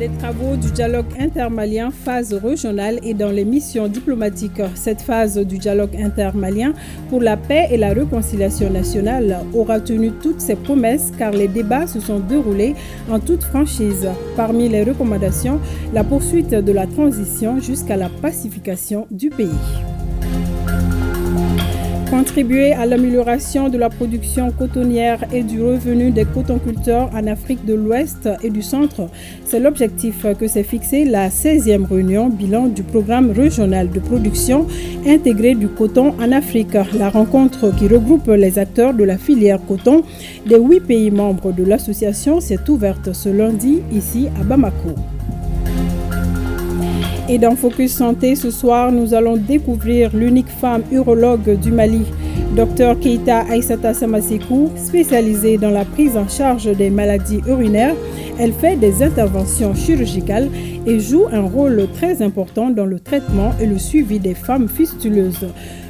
Les travaux du dialogue intermalien phase régionale et dans les missions diplomatiques. Cette phase du dialogue intermalien pour la paix et la réconciliation nationale aura tenu toutes ses promesses car les débats se sont déroulés en toute franchise. Parmi les recommandations, la poursuite de la transition jusqu'à la pacification du pays. Contribuer à l'amélioration de la production cotonnière et du revenu des cotonculteurs en Afrique de l'Ouest et du Centre, c'est l'objectif que s'est fixé la 16e réunion bilan du programme régional de production intégré du coton en Afrique. La rencontre qui regroupe les acteurs de la filière coton des 8 pays membres de l'association s'est ouverte ce lundi ici à Bamako. Et dans Focus Santé, ce soir, nous allons découvrir l'unique femme urologue du Mali, Dr Keita Aïssata Samasekou, spécialisée dans la prise en charge des maladies urinaires. Elle fait des interventions chirurgicales et joue un rôle très important dans le traitement et le suivi des femmes fistuleuses.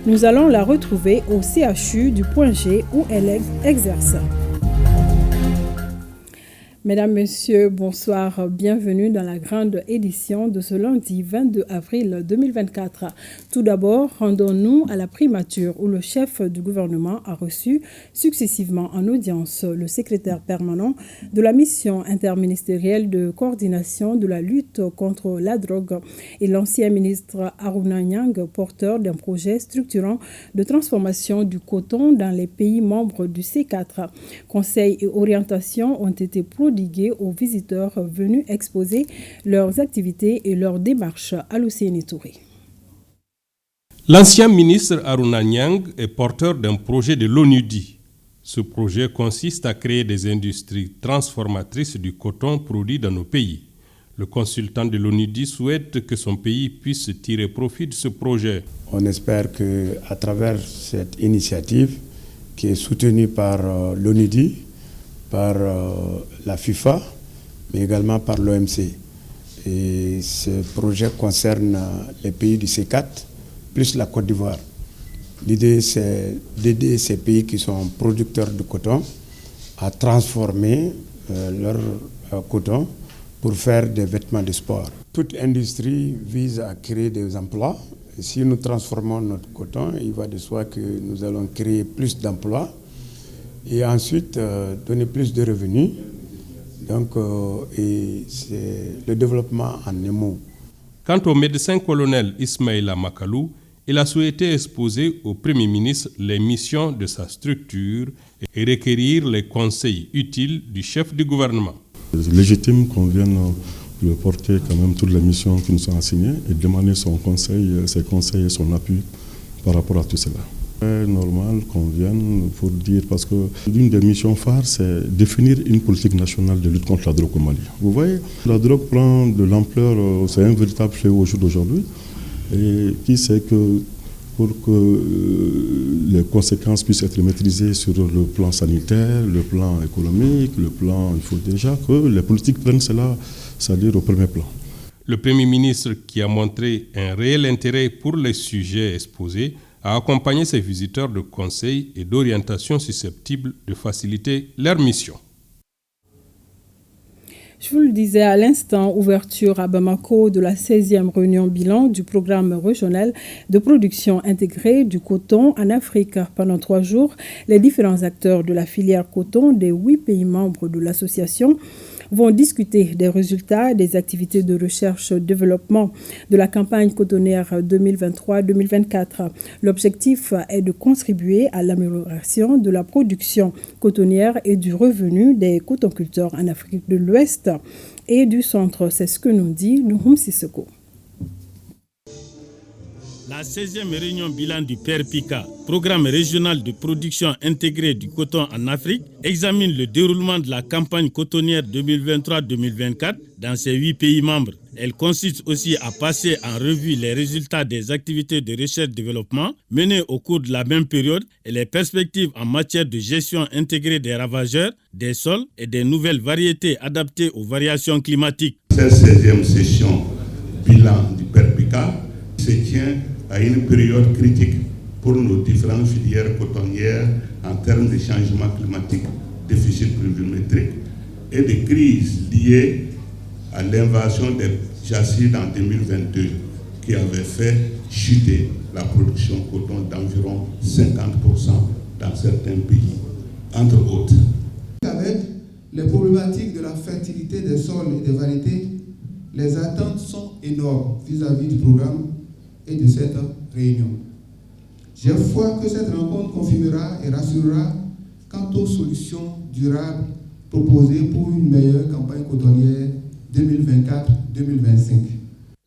Nous allons la retrouver au CHU du Point G où elle exerce. Mesdames, Messieurs, bonsoir. Bienvenue dans la grande édition de ce lundi 22 avril 2024. Tout d'abord, rendons-nous à la primature où le chef du gouvernement a reçu successivement en audience le secrétaire permanent de la mission interministérielle de coordination de la lutte contre la drogue et l'ancien ministre Aruna Niang, porteur d'un projet structurant de transformation du coton dans les pays membres du C4. Conseils et orientations ont été prodigués aux visiteurs venus exposer leurs activités et leurs démarches à l'Océanie Touré. L'ancien ministre Aruna Niang est porteur d'un projet de l'ONUDI. Ce projet consiste à créer des industries transformatrices du coton produit dans nos pays. Le consultant de l'ONUDI souhaite que son pays puisse tirer profit de ce projet. On espère qu'à travers cette initiative qui est soutenue par l'ONUDI, par la FIFA, mais également par l'OMC. Et ce projet concerne les pays du C4, plus la Côte d'Ivoire. L'idée, c'est d'aider ces pays qui sont producteurs de coton à transformer leur coton pour faire des vêtements de sport. Toute industrie vise à créer des emplois. Et si nous transformons notre coton, il va de soi que nous allons créer plus d'emplois et ensuite donner plus de revenus. Donc, et c'est le développement en émo. Quant au médecin-colonel Ismaïla Makalou, il a souhaité exposer au Premier ministre les missions de sa structure et requérir les conseils utiles du chef du gouvernement. C'est légitime qu'on vienne lui porter quand même toutes les missions qui nous sont assignées et demander son conseil, ses conseils et son appui par rapport à tout cela. C'est normal qu'on vienne pour dire, parce que l'une des missions phares, c'est définir une politique nationale de lutte contre la drogue au Mali. Vous voyez, la drogue prend de l'ampleur, c'est un véritable fléau au jour d'aujourd'hui. Et qui sait que pour que les conséquences puissent être maîtrisées sur le plan sanitaire, le plan économique, le plan, il faut déjà que les politiques prennent cela, c'est-à-dire au premier plan. Le Premier ministre, qui a montré un réel intérêt pour les sujets exposés, a accompagné ses visiteurs de conseils et d'orientation susceptibles de faciliter leur mission. Je vous le disais à l'instant, ouverture à Bamako de la 16e réunion bilan du programme régional de production intégrée du coton en Afrique. Pendant 3 jours, les différents acteurs de la filière coton des 8 pays membres de l'association vont discuter des résultats des activités de recherche-développement de la campagne cotonnière 2023-2024. L'objectif est de contribuer à l'amélioration de la production cotonnière et du revenu des cotonculteurs en Afrique de l'Ouest et du Centre. C'est ce que nous dit Nouhoum Sissoko. La 16e réunion bilan du PRPICA, programme régional de production intégrée du coton en Afrique, examine le déroulement de la campagne cotonnière 2023-2024 dans ces 8 pays membres. Elle consiste aussi à passer en revue les résultats des activités de recherche-développement menées au cours de la même période et les perspectives en matière de gestion intégrée des ravageurs, des sols et des nouvelles variétés adaptées aux variations climatiques. Cette 16e session bilan du PRPICA se tient à une période critique pour nos différentes filières cotonnières en termes de changement climatique, déficit pluviométrique et de crises liées à l'invasion des Jassir en 2022 qui avait fait chuter la production coton d'environ 50% dans certains pays, entre autres. Avec les problématiques de la fertilité des sols et des variétés, les attentes sont énormes vis-à-vis du programme et de cette réunion. J'ai foi que cette rencontre confirmera et rassurera quant aux solutions durables proposées pour une meilleure campagne cotonnière 2024-2025.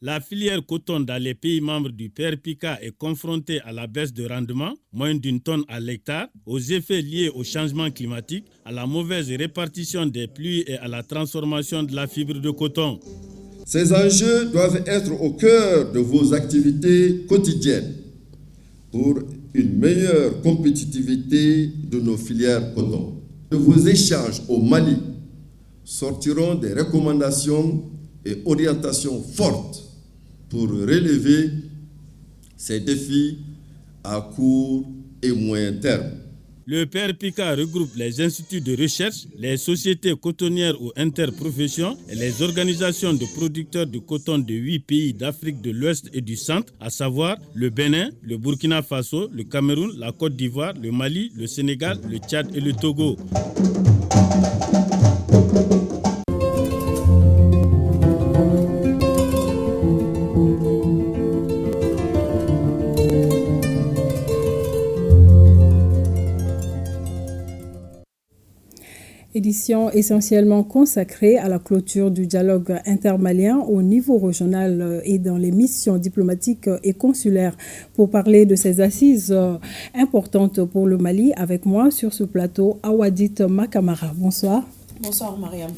La filière coton dans les pays membres du PRPICA est confrontée à la baisse de rendement, moins d'1 tonne à l'hectare, aux effets liés au changement climatique, à la mauvaise répartition des pluies et à la transformation de la fibre de coton. Ces enjeux doivent être au cœur de vos activités quotidiennes pour une meilleure compétitivité de nos filières coton. De vos échanges au Mali sortiront des recommandations et orientations fortes pour relever ces défis à court et moyen terme. Le PRPICA regroupe les instituts de recherche, les sociétés cotonnières ou interprofessions et les organisations de producteurs de coton de 8 pays d'Afrique de l'Ouest et du Centre, à savoir le Bénin, le Burkina Faso, le Cameroun, la Côte d'Ivoire, le Mali, le Sénégal, le Tchad et le Togo. Édition essentiellement consacrée à la clôture du dialogue intermalien au niveau régional et dans les missions diplomatiques et consulaires. Pour parler de ces assises importantes pour le Mali, avec moi sur ce plateau, Awadit Makamara. Bonsoir. Bonsoir Mariam.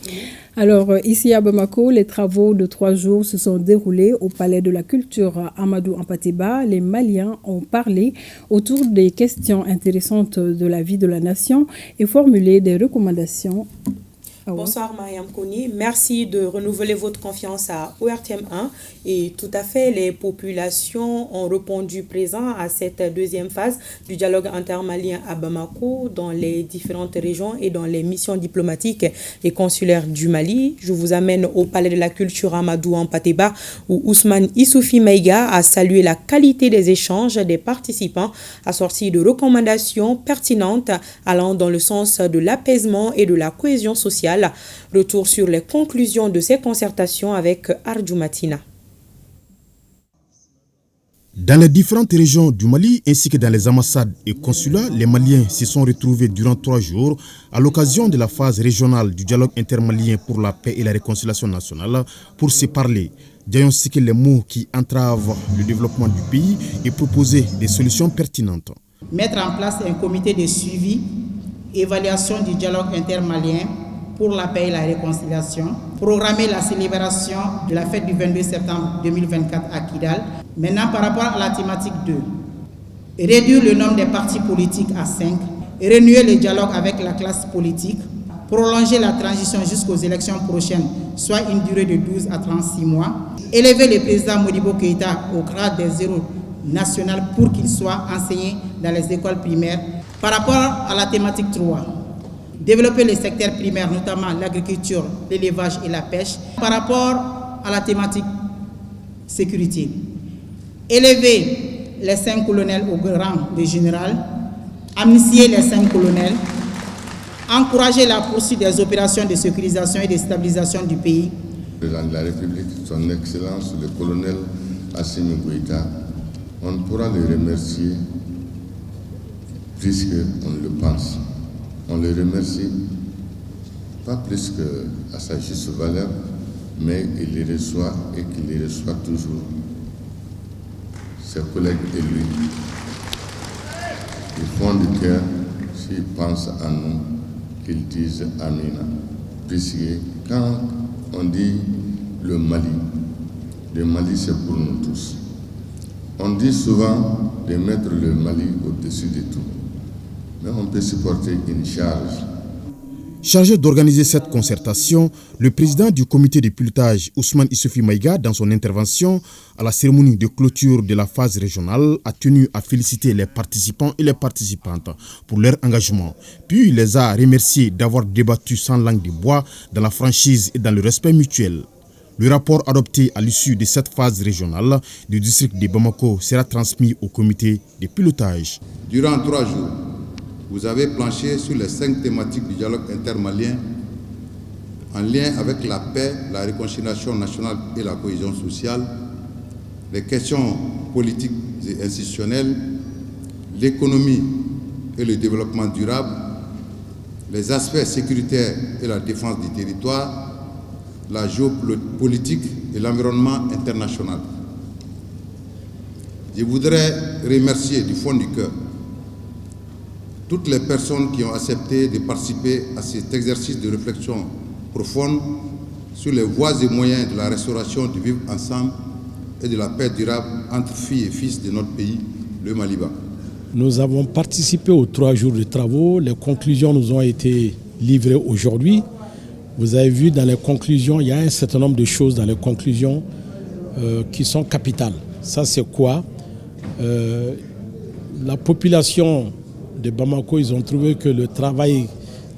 Alors ici à Bamako, les travaux de 3 jours se sont déroulés au Palais de la Culture Amadou Hampâté-Bâ. Les Maliens ont parlé autour des questions intéressantes de la vie de la nation et formulé des recommandations. Bonsoir Mariam Kouni, merci de renouveler votre confiance à ORTM1 et tout à fait les populations ont répondu présent à cette deuxième phase du dialogue intermalien à Bamako dans les différentes régions et dans les missions diplomatiques et consulaires du Mali. Je vous amène au Palais de la Culture Amadou Hampâté-Bâ où Ousmane Issoufy Maïga a salué la qualité des échanges des participants assortis de recommandations pertinentes allant dans le sens de l'apaisement et de la cohésion sociale. Retour sur les conclusions de ces concertations avec Ardjou Matina. Dans les différentes régions du Mali ainsi que dans les ambassades et consulats, les Maliens se sont retrouvés durant 3 jours à l'occasion de la phase régionale du dialogue intermalien pour la paix et la réconciliation nationale pour se parler, diagnostiquer les maux qui entravent le développement du pays et proposer des solutions pertinentes. Mettre en place un comité de suivi, évaluation du dialogue intermalien pour la paix et la réconciliation, programmer la célébration de la fête du 22 septembre 2024 à Kidal. Maintenant, par rapport à la thématique 2, réduire le nombre des partis politiques à 5, renouer le dialogue avec la classe politique, prolonger la transition jusqu'aux élections prochaines, soit une durée de 12 à 36 mois, élever le président Modibo Keïta au grade des héros national pour qu'il soit enseigné dans les écoles primaires. Par rapport à la thématique 3, développer les secteurs primaires, notamment l'agriculture, l'élevage et la pêche. Par rapport à la thématique sécurité, élever les 5 colonels au rang de général, amnistier les 5 colonels, encourager la poursuite des opérations de sécurisation et de stabilisation du pays. Le président de la République, son Excellence, le colonel Assimi Goïta, on ne pourra le remercier plus qu'on le pense. On le remercie, pas plus qu'à sa juste valeur, mais il les reçoit et qu'il les reçoit toujours. Ses collègues et lui, ils font du cœur, s'ils pensent à nous, qu'ils disent Amina. Puisque quand on dit le Mali c'est pour nous tous. On dit souvent de mettre le Mali au-dessus de tout. Mais on peut supporter une charge. Chargé d'organiser cette concertation, le président du comité de pilotage, Ousmane Issoufy Maïga, dans son intervention à la cérémonie de clôture de la phase régionale, a tenu à féliciter les participants et les participantes pour leur engagement. Puis il les a remerciés d'avoir débattu sans langue de bois, dans la franchise et dans le respect mutuel. Le rapport adopté à l'issue de cette phase régionale du district de Bamako sera transmis au comité de pilotage. Durant 3 jours, vous avez planché sur les 5 thématiques du dialogue intermalien en lien avec la paix, la réconciliation nationale et la cohésion sociale, les questions politiques et institutionnelles, l'économie et le développement durable, les aspects sécuritaires et la défense du territoire, la géopolitique et l'environnement international. Je voudrais remercier du fond du cœur toutes les personnes qui ont accepté de participer à cet exercice de réflexion profonde sur les voies et moyens de la restauration du vivre ensemble et de la paix durable entre filles et fils de notre pays, le Maliba. Nous avons participé aux 3 jours de travaux. Les conclusions nous ont été livrées aujourd'hui. Vous avez vu dans les conclusions, il y a un certain nombre de choses dans les conclusions qui sont capitales. Ça, c'est quoi? La population de Bamako, ils ont trouvé que le travail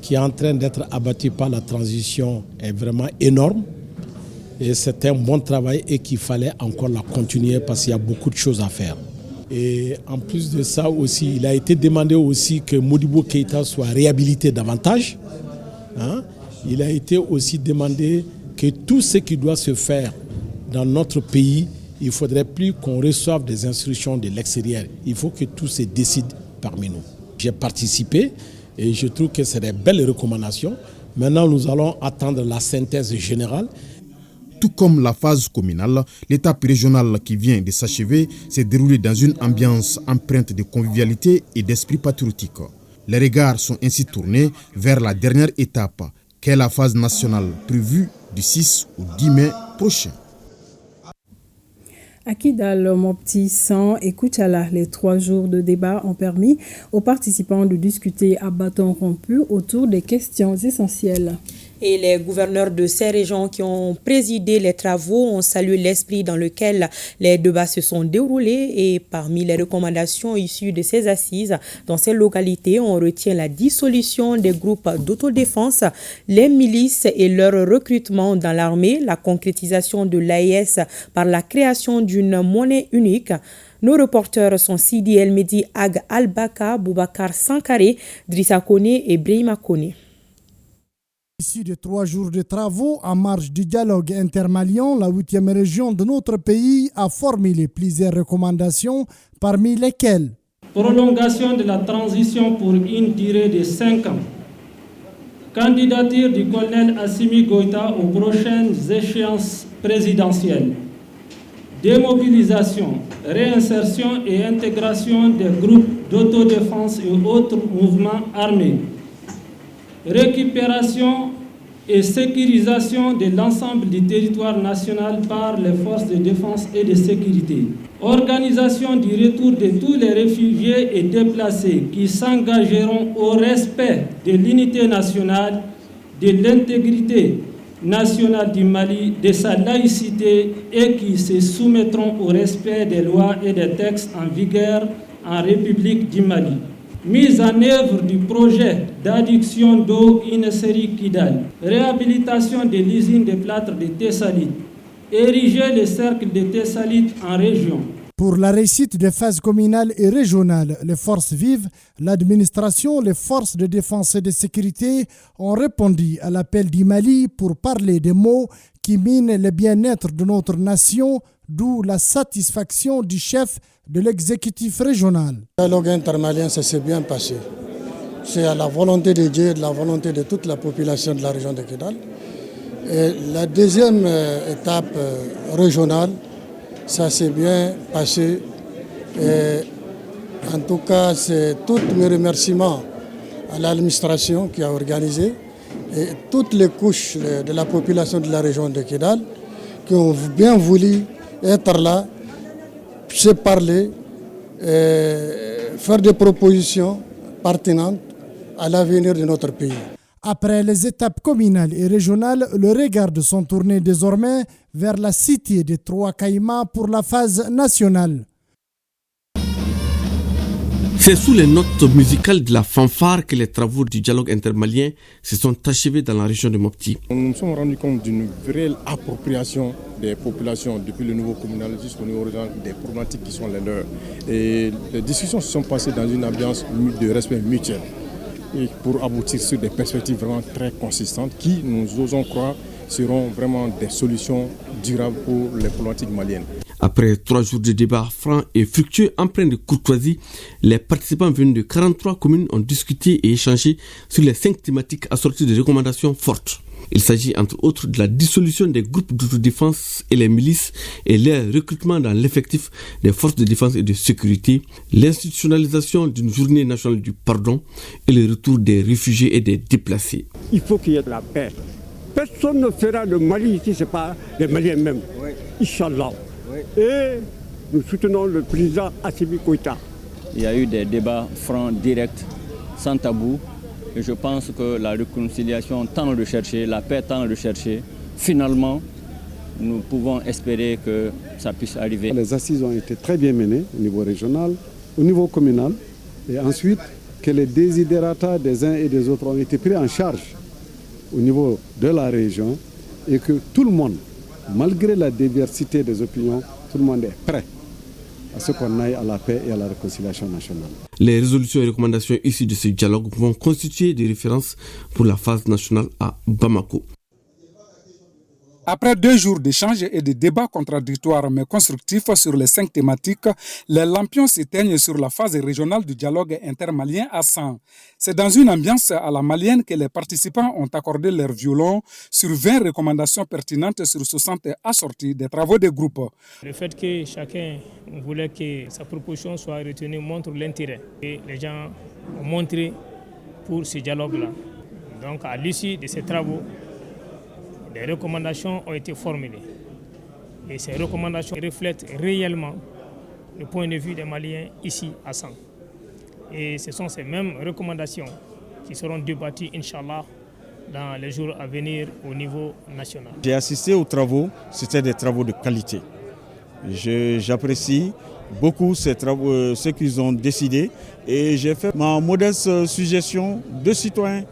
qui est en train d'être abattu par la transition est vraiment énorme. Et c'est un bon travail et qu'il fallait encore la continuer parce qu'il y a beaucoup de choses à faire. Et en plus de ça aussi, il a été demandé aussi que Modibo Keïta soit réhabilité davantage. Il a été aussi demandé que tout ce qui doit se faire dans notre pays, il ne faudrait plus qu'on reçoive des instructions de l'extérieur. Il faut que tout se décide parmi nous. J'ai participé et je trouve que c'est des belles recommandations. Maintenant, nous allons attendre la synthèse générale. Tout comme la phase communale, l'étape régionale qui vient de s'achever s'est déroulée dans une ambiance empreinte de convivialité et d'esprit patriotique. Les regards sont ainsi tournés vers la dernière étape, qu'est la phase nationale prévue du 6 au 10 mai prochain. À Kidal, Mopti, San et Kuchala, les 3 jours de débat ont permis aux participants de discuter à bâton rompu autour des questions essentielles. Et les gouverneurs de ces régions qui ont présidé les travaux ont salué l'esprit dans lequel les débats se sont déroulés. Et parmi les recommandations issues de ces assises, dans ces localités, on retient la dissolution des groupes d'autodéfense, les milices et leur recrutement dans l'armée, la concrétisation de l'AES par la création d'une monnaie unique. Nos reporters sont Sidi El Medi Ag Albaka, Boubacar Sankare, Drissa Kone et Brahima Kone. Issu de 3 jours de travaux en marge du dialogue intermalien, la 8e région de notre pays a formulé plusieurs recommandations, parmi lesquelles prolongation de la transition pour une durée de 5 ans, candidature du colonel Assimi Goïta aux prochaines échéances présidentielles, démobilisation, réinsertion et intégration des groupes d'autodéfense et autres mouvements armés, récupération et sécurisation de l'ensemble du territoire national par les forces de défense et de sécurité. Organisation du retour de tous les réfugiés et déplacés qui s'engageront au respect de l'unité nationale, de l'intégrité nationale du Mali, de sa laïcité et qui se soumettront au respect des lois et des textes en vigueur en République du Mali. Mise en œuvre du projet d'adduction d'eau Ineseri Kidal, réhabilitation de l'usine de plâtre de Tessalit, ériger le cercle de Tessalit en région. Pour la réussite des phases communales et régionales, les forces vives, l'administration, les forces de défense et de sécurité ont répondu à l'appel du Mali pour parler des maux qui minent le bien-être de notre nation, d'où la satisfaction du chef de l'exécutif régional. Le dialogue intermalien, ça s'est bien passé. C'est à la volonté de Dieu et de la volonté de toute la population de la région de Kidal. Et la deuxième étape régionale, ça s'est bien passé. Et en tout cas, c'est tous mes remerciements à l'administration qui a organisé et toutes les couches de la population de la région de Kidal qui ont bien voulu être là, se parler, faire des propositions pertinentes à l'avenir de notre pays. Après les étapes communales et régionales, le regard sont tournés désormais vers la cité des Trois Caïmans pour la phase nationale. C'est sous les notes musicales de la fanfare que les travaux du dialogue intermalien se sont achevés dans la région de Mopti. Nous nous sommes rendus compte d'une vraie appropriation des populations depuis le niveau communal jusqu'au niveau régional des problématiques qui sont les leurs. Et les discussions se sont passées dans une ambiance de respect mutuel et pour aboutir sur des perspectives vraiment très consistantes qui, nous osons croire, seront vraiment des solutions durables pour les problématiques maliennes. Après 3 jours de débats francs et fructueux empreints de courtoisie, les participants venus de 43 communes ont discuté et échangé sur les 5 thématiques assorties de recommandations fortes. Il s'agit entre autres de la dissolution des groupes d'autodéfense et les milices et leur recrutement dans l'effectif des forces de défense et de sécurité, l'institutionnalisation d'une journée nationale du pardon et le retour des réfugiés et des déplacés. Il faut qu'il y ait de la paix. Personne ne fera le Mali ici, ce n'est pas les Maliens même. Oui. Inch'Allah. Oui. Et nous soutenons le président Assimi Goïta. Il y a eu des débats francs, directs, sans tabou. Et je pense que la réconciliation tend à rechercher, la paix tend à rechercher. Finalement, nous pouvons espérer que ça puisse arriver. Les assises ont été très bien menées au niveau régional, au niveau communal. Et ensuite, que les desiderata des uns et des autres ont été pris en charge au niveau de la région et que tout le monde, malgré la diversité des opinions, tout le monde est prêt à ce qu'on aille à la paix et à la réconciliation nationale. Les résolutions et recommandations issues de ce dialogue vont constituer des références pour la phase nationale à Bamako. Après 2 jours d'échanges et de débats contradictoires mais constructifs sur les 5 thématiques, les lampions s'éteignent sur la phase régionale du dialogue intermalien à 100. C'est dans une ambiance à la malienne que les participants ont accordé leur violon sur 20 recommandations pertinentes sur 60 assorties des travaux des groupes. Le fait que chacun voulait que sa proposition soit retenue montre l'intérêt que les gens ont montré pour ce dialogue-là. Donc à l'issue de ces travaux, des recommandations ont été formulées et ces recommandations reflètent réellement le point de vue des Maliens ici à 100. Et ce sont ces mêmes recommandations qui seront débattues, Inch'Allah, dans les jours à venir au niveau national. J'ai assisté aux travaux, c'était des travaux de qualité. J'apprécie beaucoup ces travaux, ce qu'ils ont décidé et j'ai fait ma modeste suggestion de citoyens.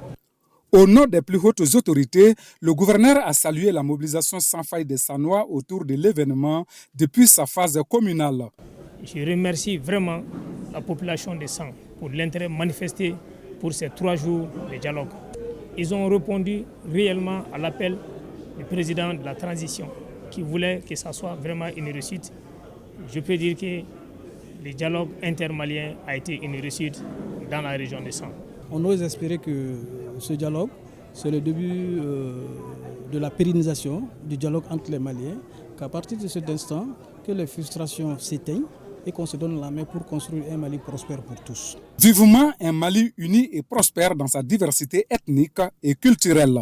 Au nom des plus hautes autorités, le gouverneur a salué la mobilisation sans faille des Sanois autour de l'événement depuis sa phase communale. Je remercie vraiment la population de San pour l'intérêt manifesté pour ces 3 jours de dialogue. Ils ont répondu réellement à l'appel du président de la transition qui voulait que ça soit vraiment une réussite. Je peux dire que le dialogue intermalien a été une réussite dans la région de San. On ose espérer que ce dialogue, c'est le début de la pérennisation du dialogue entre les Maliens, qu'à partir de cet instant, que les frustrations s'éteignent et qu'on se donne la main pour construire un Mali prospère pour tous. Vivement un Mali uni et prospère dans sa diversité ethnique et culturelle.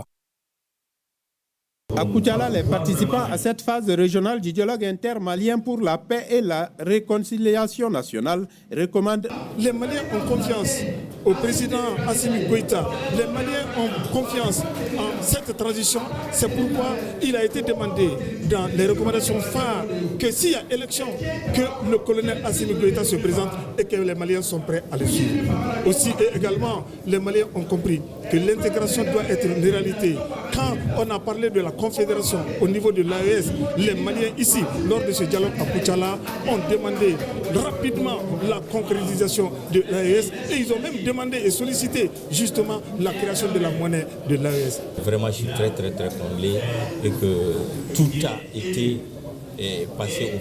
À Koutiala, les participants à cette phase régionale du dialogue intermalien pour la paix et la réconciliation nationale recommandent. Les Maliens ont confiance au président Assimi Goïta. Les Maliens ont confiance en cette transition. C'est pourquoi il a été demandé dans les recommandations phares que s'il y a élection, que le colonel Assimi Goïta se présente et que les Maliens sont prêts à le suivre. Aussi et également, les Maliens ont compris que l'intégration doit être une réalité. Quand on a parlé de la confédération au niveau de l'AES, les Maliens ici, lors de ce dialogue à Koutiala, ont demandé rapidement la concrétisation de l'AES et ils ont même demandé et sollicité justement la création de la monnaie de l'AES. Vraiment, je suis très comblé et que tout a été passé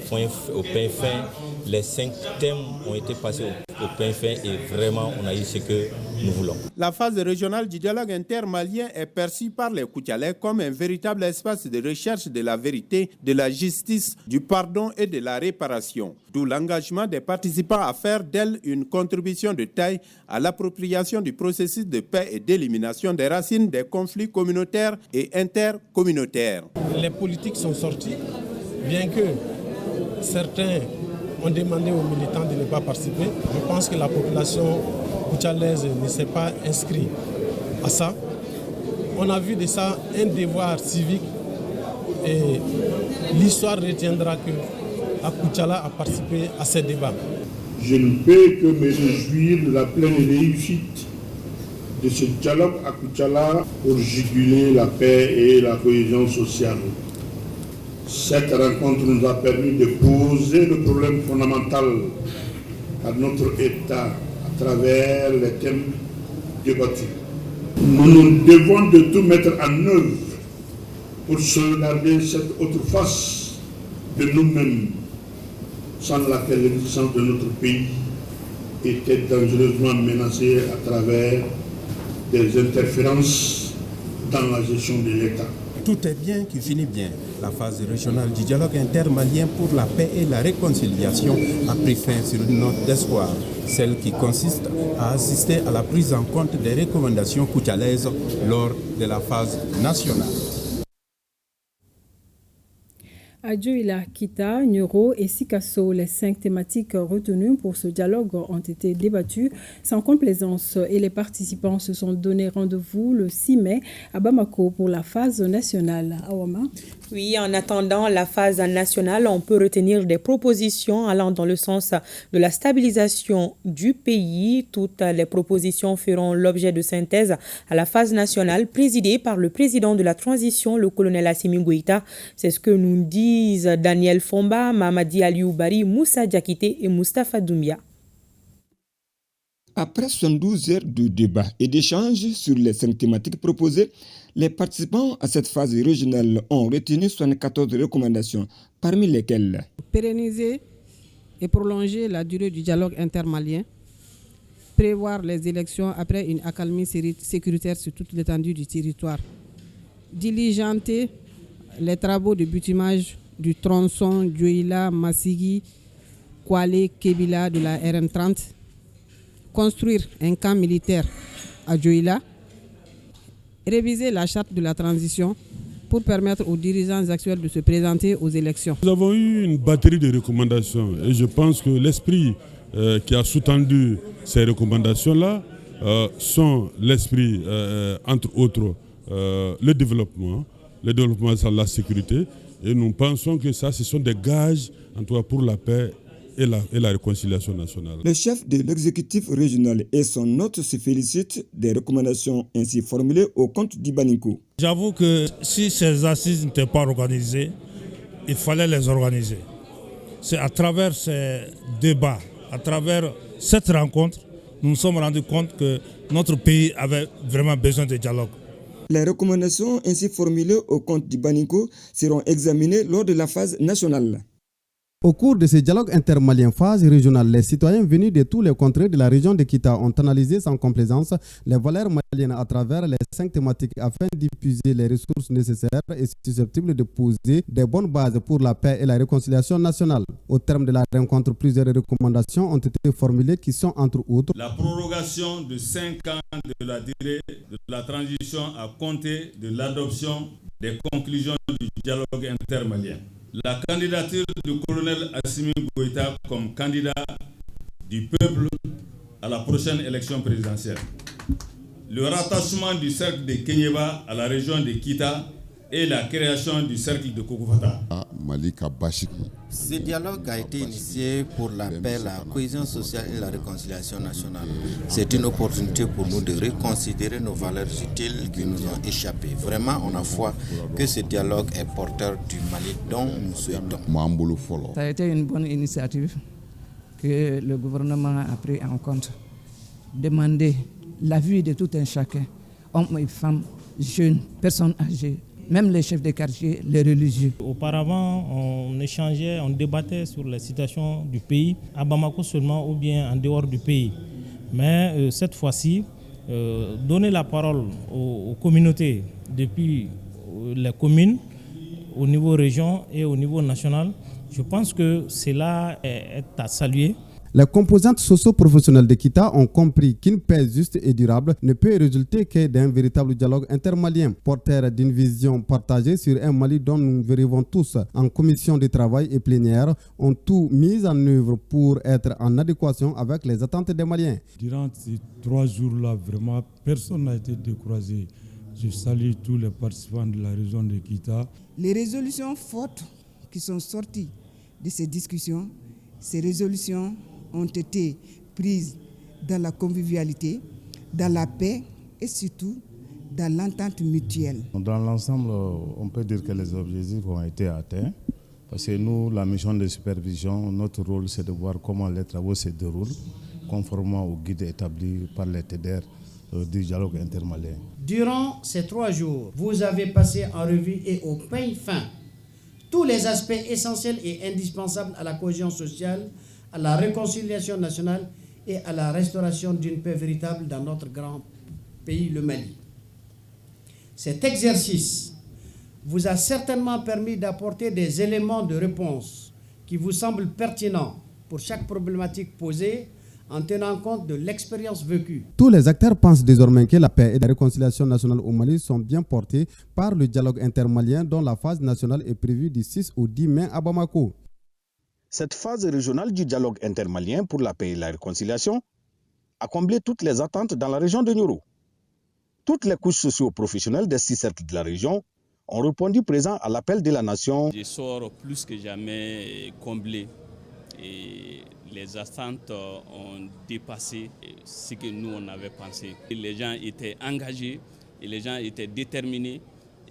au pain fin. Les 5 thèmes ont été passés au pain fin et vraiment on a eu ce que nous voulons. La phase régionale du dialogue intermalien est perçue par les Koutialais comme un véritable espace de recherche de la vérité, de la justice, du pardon et de la réparation. D'où l'engagement des participants à faire d'elle une contribution de taille à l'appropriation du processus de paix et d'élimination des racines des conflits communautaires et intercommunautaires. Les politiques sont sortis, bien que certains ont demandé aux militants de ne pas participer. Je pense que la population koutialaise ne s'est pas inscrite à ça. On a vu de ça un devoir civique et l'histoire retiendra que Koutiala a participé à ces débats. Je ne peux que me réjouir de la pleine réussite de ce dialogue à Koutiala pour juguler la paix et la cohésion sociale. Cette rencontre nous a permis de poser le problème fondamental à notre État à travers les thèmes débattus. Nous devons de tout mettre en œuvre pour sauvegarder cette autre face de nous-mêmes, sans laquelle l'existence de notre pays était dangereusement menacée à travers des interférences dans la gestion de l'État. Tout est bien qui finit bien. La phase régionale du dialogue intermalien pour la paix et la réconciliation a pris fin sur une note d'espoir, celle qui consiste à assister à la prise en compte des recommandations koutialaises lors de la phase nationale. À Dioula, Kita, Nyoro et Sikasso, les 5 thématiques retenues pour ce dialogue ont été débattues sans complaisance et les participants se sont donné rendez-vous le 6 mai à Bamako pour la phase nationale. Awama. Oui, en attendant la phase nationale, on peut retenir des propositions allant dans le sens de la stabilisation du pays. Toutes les propositions feront l'objet de synthèse à la phase nationale présidée par le président de la transition, le colonel Assimi Goïta. C'est ce que nous disent Daniel Fomba, Mamadi Aliou Bari, Moussa Diakité et Moustapha Doumbia. Après 72 heures de débat et d'échanges sur les 5 thématiques proposées, les participants à cette phase régionale ont retenu 74 recommandations, parmi lesquelles pérenniser et prolonger la durée du dialogue intermalien, prévoir les élections après une accalmie sécuritaire sur toute l'étendue du territoire, diligenter les travaux de bitumage du tronçon Dioula-Massigi, Kwale-Kébila de la RN30, construire un camp militaire à Dioula, réviser la charte de la transition pour permettre aux dirigeants actuels de se présenter aux élections. Nous avons eu une batterie de recommandations et je pense que l'esprit qui a sous-tendu ces recommandations-là sont l'esprit, entre autres, le développement sur la sécurité. Et nous pensons que ça, ce sont des gages, en tout cas pour la paix et la réconciliation nationale. Le chef de l'exécutif régional et son hôte se félicitent des recommandations ainsi formulées au compte d'Ibaninko. J'avoue que si ces assises n'étaient pas organisées, il fallait les organiser. C'est à travers ces débats, à travers cette rencontre, nous nous sommes rendus compte que notre pays avait vraiment besoin de dialogue. Les recommandations ainsi formulées au compte d'Ibaninko seront examinées lors de la phase nationale. Au cours de ce dialogue intermalien phase régionale, les citoyens venus de tous les contrées de la région de Kita ont analysé sans complaisance les valeurs maliennes à travers les 5 thématiques afin d'épuiser les ressources nécessaires et susceptibles de poser des bonnes bases pour la paix et la réconciliation nationale. Au terme de la rencontre, plusieurs recommandations ont été formulées qui sont entre autres la prorogation de 5 ans de la durée de la transition à compter de l'adoption des conclusions du dialogue intermalien. La candidature du colonel Assimi Goïta comme candidat du peuple à la prochaine élection présidentielle. Le rattachement du cercle de Kenyeba à la région de Kita et la création du cercle de Kokofata. Ce dialogue a été initié pour la paix, la cohésion sociale et la réconciliation nationale. C'est une opportunité pour nous de reconsidérer nos valeurs utiles qui nous ont échappé. Vraiment, on a foi que ce dialogue est porteur du Mali dont nous souhaitons. Ça a été une bonne initiative que le gouvernement a pris en compte. Demander l'avis de tout un chacun, hommes et femmes, jeunes, personnes âgées, même les chefs de quartier, les religieux. Auparavant, on échangeait, on débattait sur la situation du pays, à Bamako seulement ou bien en dehors du pays. Mais cette fois-ci, donner la parole aux communautés depuis les communes, au niveau région et au niveau national, je pense que cela est à saluer. Les composantes socio-professionnelles de Kita ont compris qu'une paix juste et durable ne peut résulter que d'un véritable dialogue intermalien, porteur d'une vision partagée sur un Mali dont nous vérifons tous en commission de travail et plénière, ont tout mis en œuvre pour être en adéquation avec les attentes des Maliens. Durant ces 3 jours-là, vraiment, personne n'a été découragé. Je salue tous les participants de la région de Kita. Les résolutions fortes qui sont sorties de ces discussions, ces résolutions ont été prises dans la convivialité, dans la paix et surtout dans l'entente mutuelle. Dans l'ensemble, on peut dire que les objectifs ont été atteints. Parce que nous, la mission de supervision, notre rôle, c'est de voir comment les travaux se déroulent, conformément au guide établi par les TDR du dialogue intermalien. Durant ces 3 jours, vous avez passé en revue et au peigne fin tous les aspects essentiels et indispensables à la cohésion sociale, à la réconciliation nationale et à la restauration d'une paix véritable dans notre grand pays, le Mali. Cet exercice vous a certainement permis d'apporter des éléments de réponse qui vous semblent pertinents pour chaque problématique posée en tenant compte de l'expérience vécue. Tous les acteurs pensent désormais que la paix et la réconciliation nationale au Mali sont bien portées par le dialogue intermalien dont la phase nationale est prévue du 6 au 10 mai à Bamako. Cette phase régionale du dialogue intermalien pour la paix et la réconciliation a comblé toutes les attentes dans la région de Nioro. Toutes les couches socio-professionnelles des 6 cercles de la région ont répondu présent à l'appel de la nation. Je sors plus que jamais comblé et les attentes ont dépassé ce que nous on avait pensé. Les gens étaient engagés et les gens étaient déterminés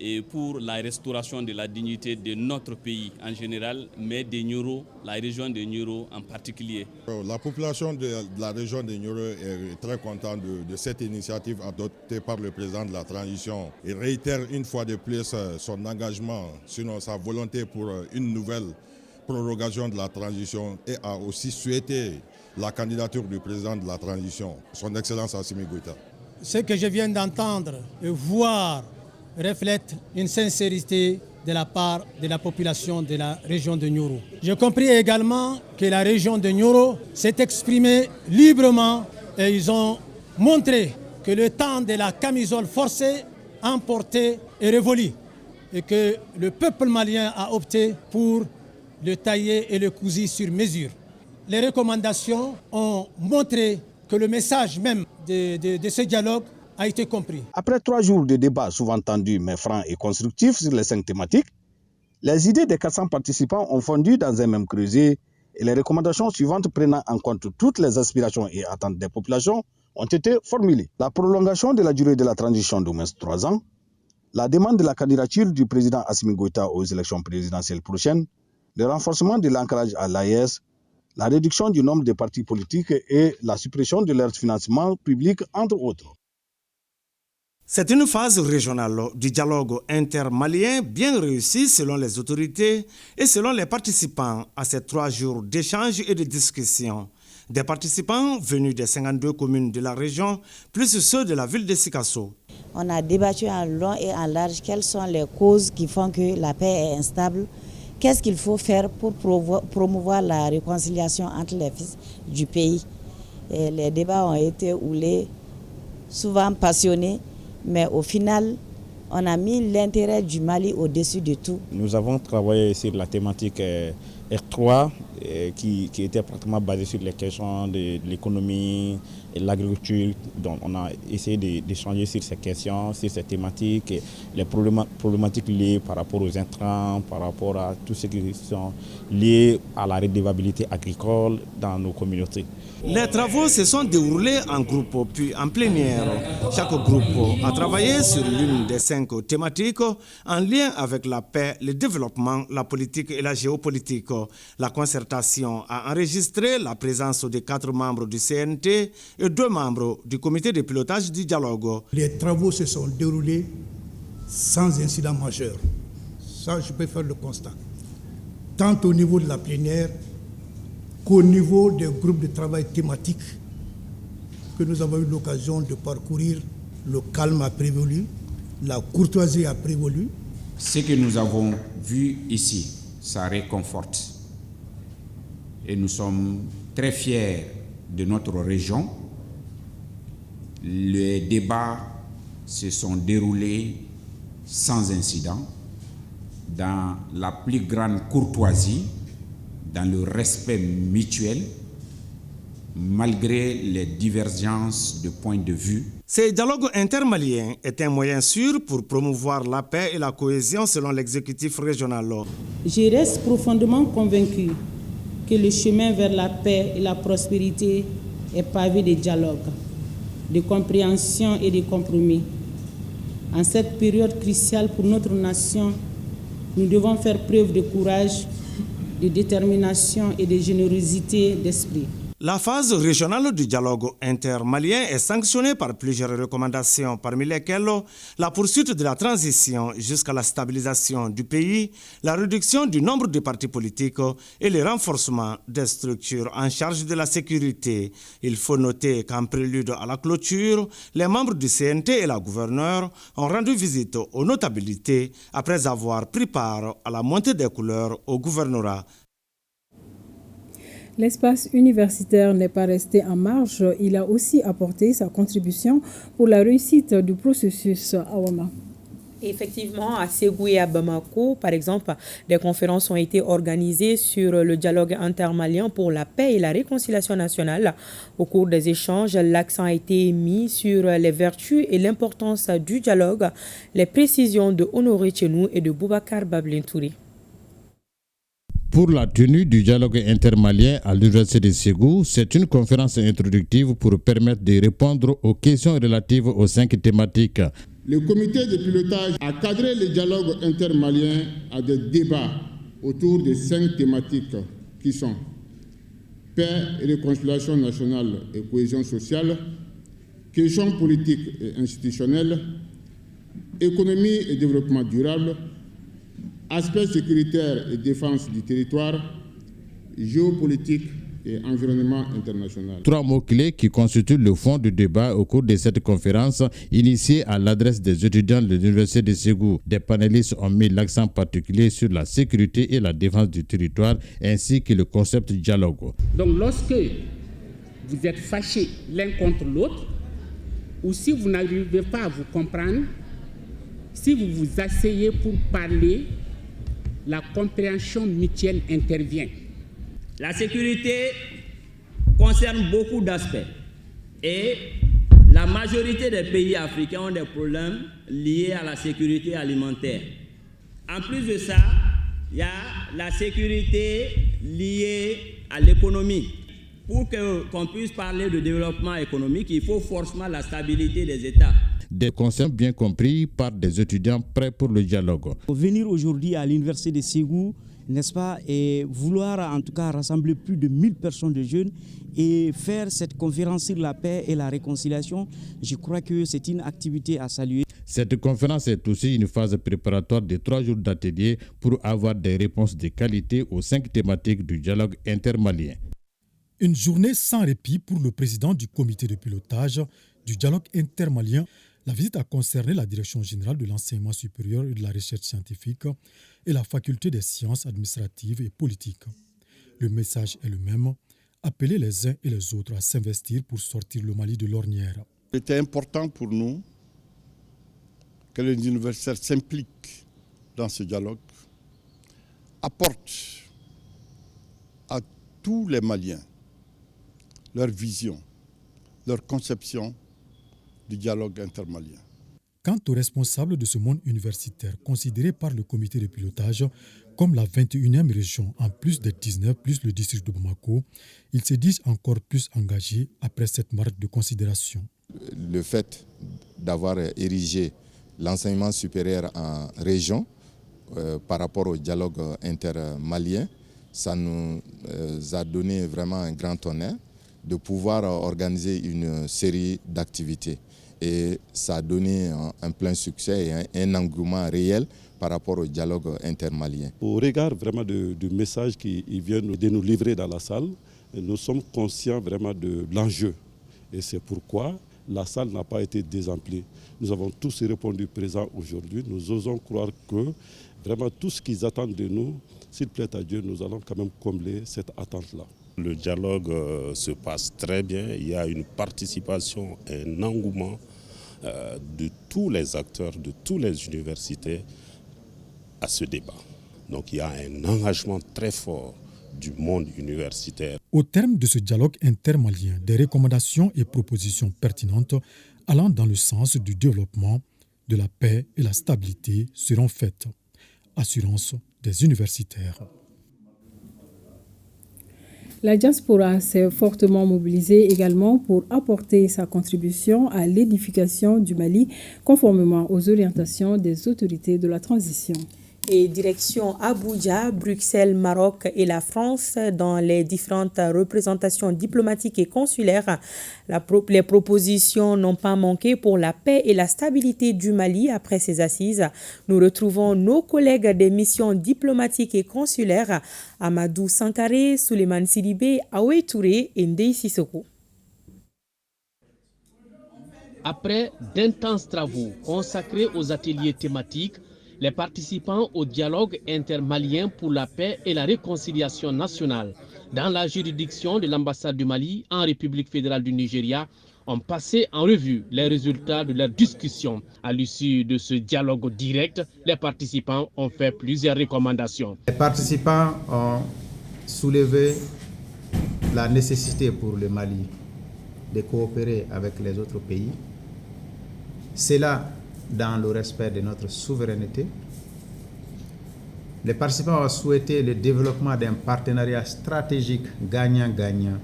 et pour la restauration de la dignité de notre pays en général, mais de Nioro, la région de Nioro en particulier. La population de la région de Nioro est très contente de cette initiative adoptée par le président de la transition. Il réitère une fois de plus son engagement, sinon sa volonté pour une nouvelle prorogation de la transition et a aussi souhaité la candidature du président de la transition, son Excellence Assimi Goïta. Ce que je viens d'entendre et voir reflète une sincérité de la part de la population de la région de Nioro. J'ai compris également que la région de Nioro s'est exprimée librement et ils ont montré que le temps de la camisole forcée, emportée est révolu et que le peuple malien a opté pour le tailler et le cousu sur mesure. Les recommandations ont montré que le message même de ce dialogue a été compris. Après 3 jours de débats souvent tendus mais francs et constructifs sur les 5 thématiques, les idées des 400 participants ont fondu dans un même creuset et les recommandations suivantes prenant en compte toutes les aspirations et attentes des populations ont été formulées. La prolongation de la durée de la transition d'au moins 3 ans, la demande de la candidature du président Assimi Goïta aux élections présidentielles prochaines, le renforcement de l'ancrage à l'AES, la réduction du nombre de partis politiques et la suppression de leur financement public, entre autres. C'est une phase régionale du dialogue intermalien bien réussie selon les autorités et selon les participants à ces 3 jours d'échanges et de discussions. Des participants venus des 52 communes de la région, plus ceux de la ville de Sikasso. On a débattu en long et en large quelles sont les causes qui font que la paix est instable. Qu'est-ce qu'il faut faire pour promouvoir la réconciliation entre les fils du pays? Et les débats ont été houlés, souvent passionnés, mais au final, on a mis l'intérêt du Mali au-dessus de tout. Nous avons travaillé sur la thématique R3 qui était pratiquement basée sur les questions de l'économie et l'agriculture. Donc on a essayé d'échanger sur ces questions, sur ces thématiques, et les problématiques liées par rapport aux intrants, par rapport à tout ce qui sont liés à la redevabilité agricole dans nos communautés. Les travaux se sont déroulés en groupe puis en plénière. Chaque groupe a travaillé sur l'une des 5 thématiques en lien avec la paix, le développement, la politique et la géopolitique. La concertation a enregistré la présence de 4 membres du CNT et 2 membres du comité de pilotage du dialogue. Les travaux se sont déroulés sans incident majeur. Ça, je peux faire le constat. Tant au niveau de la plénière qu'au niveau des groupes de travail thématiques que nous avons eu l'occasion de parcourir, le calme a prévalu, la courtoisie a prévalu. Ce que nous avons vu ici, ça réconforte. Et nous sommes très fiers de notre région. Les débats se sont déroulés sans incident, dans la plus grande courtoisie, dans le respect mutuel, malgré les divergences de points de vue. Ce dialogue intermalien est un moyen sûr pour promouvoir la paix et la cohésion selon l'exécutif régional. Je reste profondément convaincu que le chemin vers la paix et la prospérité est pavé de dialogue, de compréhension et de compromis. En cette période cruciale pour notre nation, nous devons faire preuve de courage, de détermination et de générosité d'esprit. La phase régionale du dialogue intermalien est sanctionnée par plusieurs recommandations, parmi lesquelles la poursuite de la transition jusqu'à la stabilisation du pays, la réduction du nombre de partis politiques et le renforcement des structures en charge de la sécurité. Il faut noter qu'en prélude à la clôture, les membres du CNT et la gouverneure ont rendu visite aux notabilités après avoir pris part à la montée des couleurs au gouvernorat. L'espace universitaire n'est pas resté en marge, il a aussi apporté sa contribution pour la réussite du processus Awama. Effectivement, à Ségou et à Bamako, par exemple, des conférences ont été organisées sur le dialogue intermalien pour la paix et la réconciliation nationale. Au cours des échanges, l'accent a été mis sur les vertus et l'importance du dialogue, les précisions de Honoré Tchenou et de Boubacar Bablintouri. Pour la tenue du dialogue intermalien à l'Université de Ségou, c'est une conférence introductive pour permettre de répondre aux questions relatives aux 5 thématiques. Le comité de pilotage a cadré le dialogue intermalien à des débats autour de 5 thématiques qui sont paix et réconciliation nationale et cohésion sociale, questions politiques et institutionnelles, économie et développement durable, aspects sécuritaires et défense du territoire, géopolitique et environnement international. 3 mots-clés qui constituent le fond du débat au cours de cette conférence initiée à l'adresse des étudiants de l'Université de Ségou. Des panélistes ont mis l'accent particulier sur la sécurité et la défense du territoire ainsi que le concept du dialogue. Donc lorsque vous êtes fâchés l'un contre l'autre ou si vous n'arrivez pas à vous comprendre, si vous vous asseyez pour parler, la compréhension mutuelle intervient. La sécurité concerne beaucoup d'aspects et la majorité des pays africains ont des problèmes liés à la sécurité alimentaire. En plus de ça, il y a la sécurité liée à l'économie. Pour qu'on puisse parler de développement économique, il faut forcément la stabilité des États. Des concepts bien compris par des étudiants prêts pour le dialogue. Venir aujourd'hui à l'Université de Ségou, n'est-ce pas, et vouloir en tout cas rassembler plus de 1000 personnes de jeunes et faire cette conférence sur la paix et la réconciliation, je crois que c'est une activité à saluer. Cette conférence est aussi une phase préparatoire de 3 jours d'atelier pour avoir des réponses de qualité aux 5 thématiques du dialogue intermalien. Une journée sans répit pour le président du comité de pilotage du dialogue intermalien. La visite a concerné la Direction générale de l'enseignement supérieur et de la recherche scientifique et la faculté des sciences administratives et politiques. Le message est le même, appeler les uns et les autres à s'investir pour sortir le Mali de l'ornière. C'était important pour nous que les universitaires s'impliquent dans ce dialogue, apportent à tous les Maliens leur vision, leur conception du dialogue intermalien. Quant aux responsables de ce monde universitaire, considéré par le comité de pilotage comme la 21e région, en plus des 19, plus le district de Bamako, ils se disent encore plus engagés après cette marque de considération. Le fait d'avoir érigé l'enseignement supérieur en région par rapport au dialogue intermalien, ça nous a donné vraiment un grand honneur de pouvoir organiser une série d'activités. Et ça a donné un plein succès et un engouement réel par rapport au dialogue intermalien. Au regard vraiment du message qu'ils viennent de nous livrer dans la salle, nous sommes conscients vraiment de l'enjeu. Et c'est pourquoi la salle n'a pas été désemplie. Nous avons tous répondu présents aujourd'hui. Nous osons croire que vraiment tout ce qu'ils attendent de nous, s'il plaît à Dieu, nous allons quand même combler cette attente-là. Le dialogue se passe très bien. Il y a une participation, un engouement de tous les acteurs, de tous les universités à ce débat. Donc il y a un engagement très fort du monde universitaire. Au terme de ce dialogue intermalien, des recommandations et propositions pertinentes allant dans le sens du développement, de la paix et la stabilité seront faites. Assurance des universitaires. La diaspora s'est fortement mobilisée également pour apporter sa contribution à l'édification du Mali, conformément aux orientations des autorités de la transition. Et direction Abuja, Bruxelles, Maroc et la France dans les différentes représentations diplomatiques et consulaires. Les propositions n'ont pas manqué pour la paix et la stabilité du Mali après ces assises. Nous retrouvons nos collègues des missions diplomatiques et consulaires, Amadou Sankaré, Souleymane Sidibé, Aoué Touré et Ndeye Sissoko. Après d'intenses travaux consacrés aux ateliers thématiques, les participants au dialogue intermalien pour la paix et la réconciliation nationale dans la juridiction de l'ambassade du Mali en République fédérale du Nigeria ont passé en revue les résultats de leur discussion. À l'issue de ce dialogue direct, les participants ont fait plusieurs recommandations. Les participants ont soulevé la nécessité pour le Mali de coopérer avec les autres pays. C'est là dans le respect de notre souveraineté. Les participants ont souhaité le développement d'un partenariat stratégique gagnant-gagnant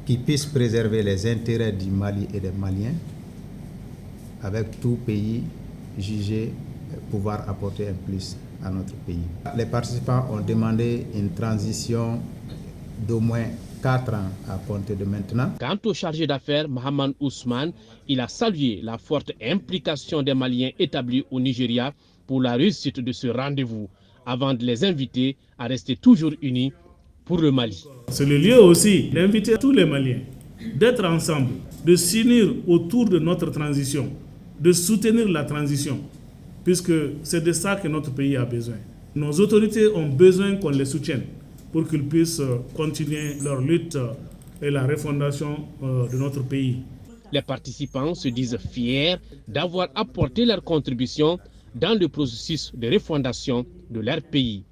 qui puisse préserver les intérêts du Mali et des Maliens avec tout pays jugé pouvoir apporter un plus à notre pays. Les participants ont demandé une transition d'au moins 4 ans à compter de maintenant. Quant au chargé d'affaires Mohamed Ousmane, il a salué la forte implication des Maliens établis au Nigeria pour la réussite de ce rendez-vous, avant de les inviter à rester toujours unis pour le Mali. C'est le lieu aussi d'inviter tous les Maliens d'être ensemble, de s'unir autour de notre transition, de soutenir la transition, puisque c'est de ça que notre pays a besoin. Nos autorités ont besoin qu'on les soutienne pour qu'ils puissent continuer leur lutte et la refondation de notre pays. Les participants se disent fiers d'avoir apporté leur contribution dans le processus de refondation de leur pays.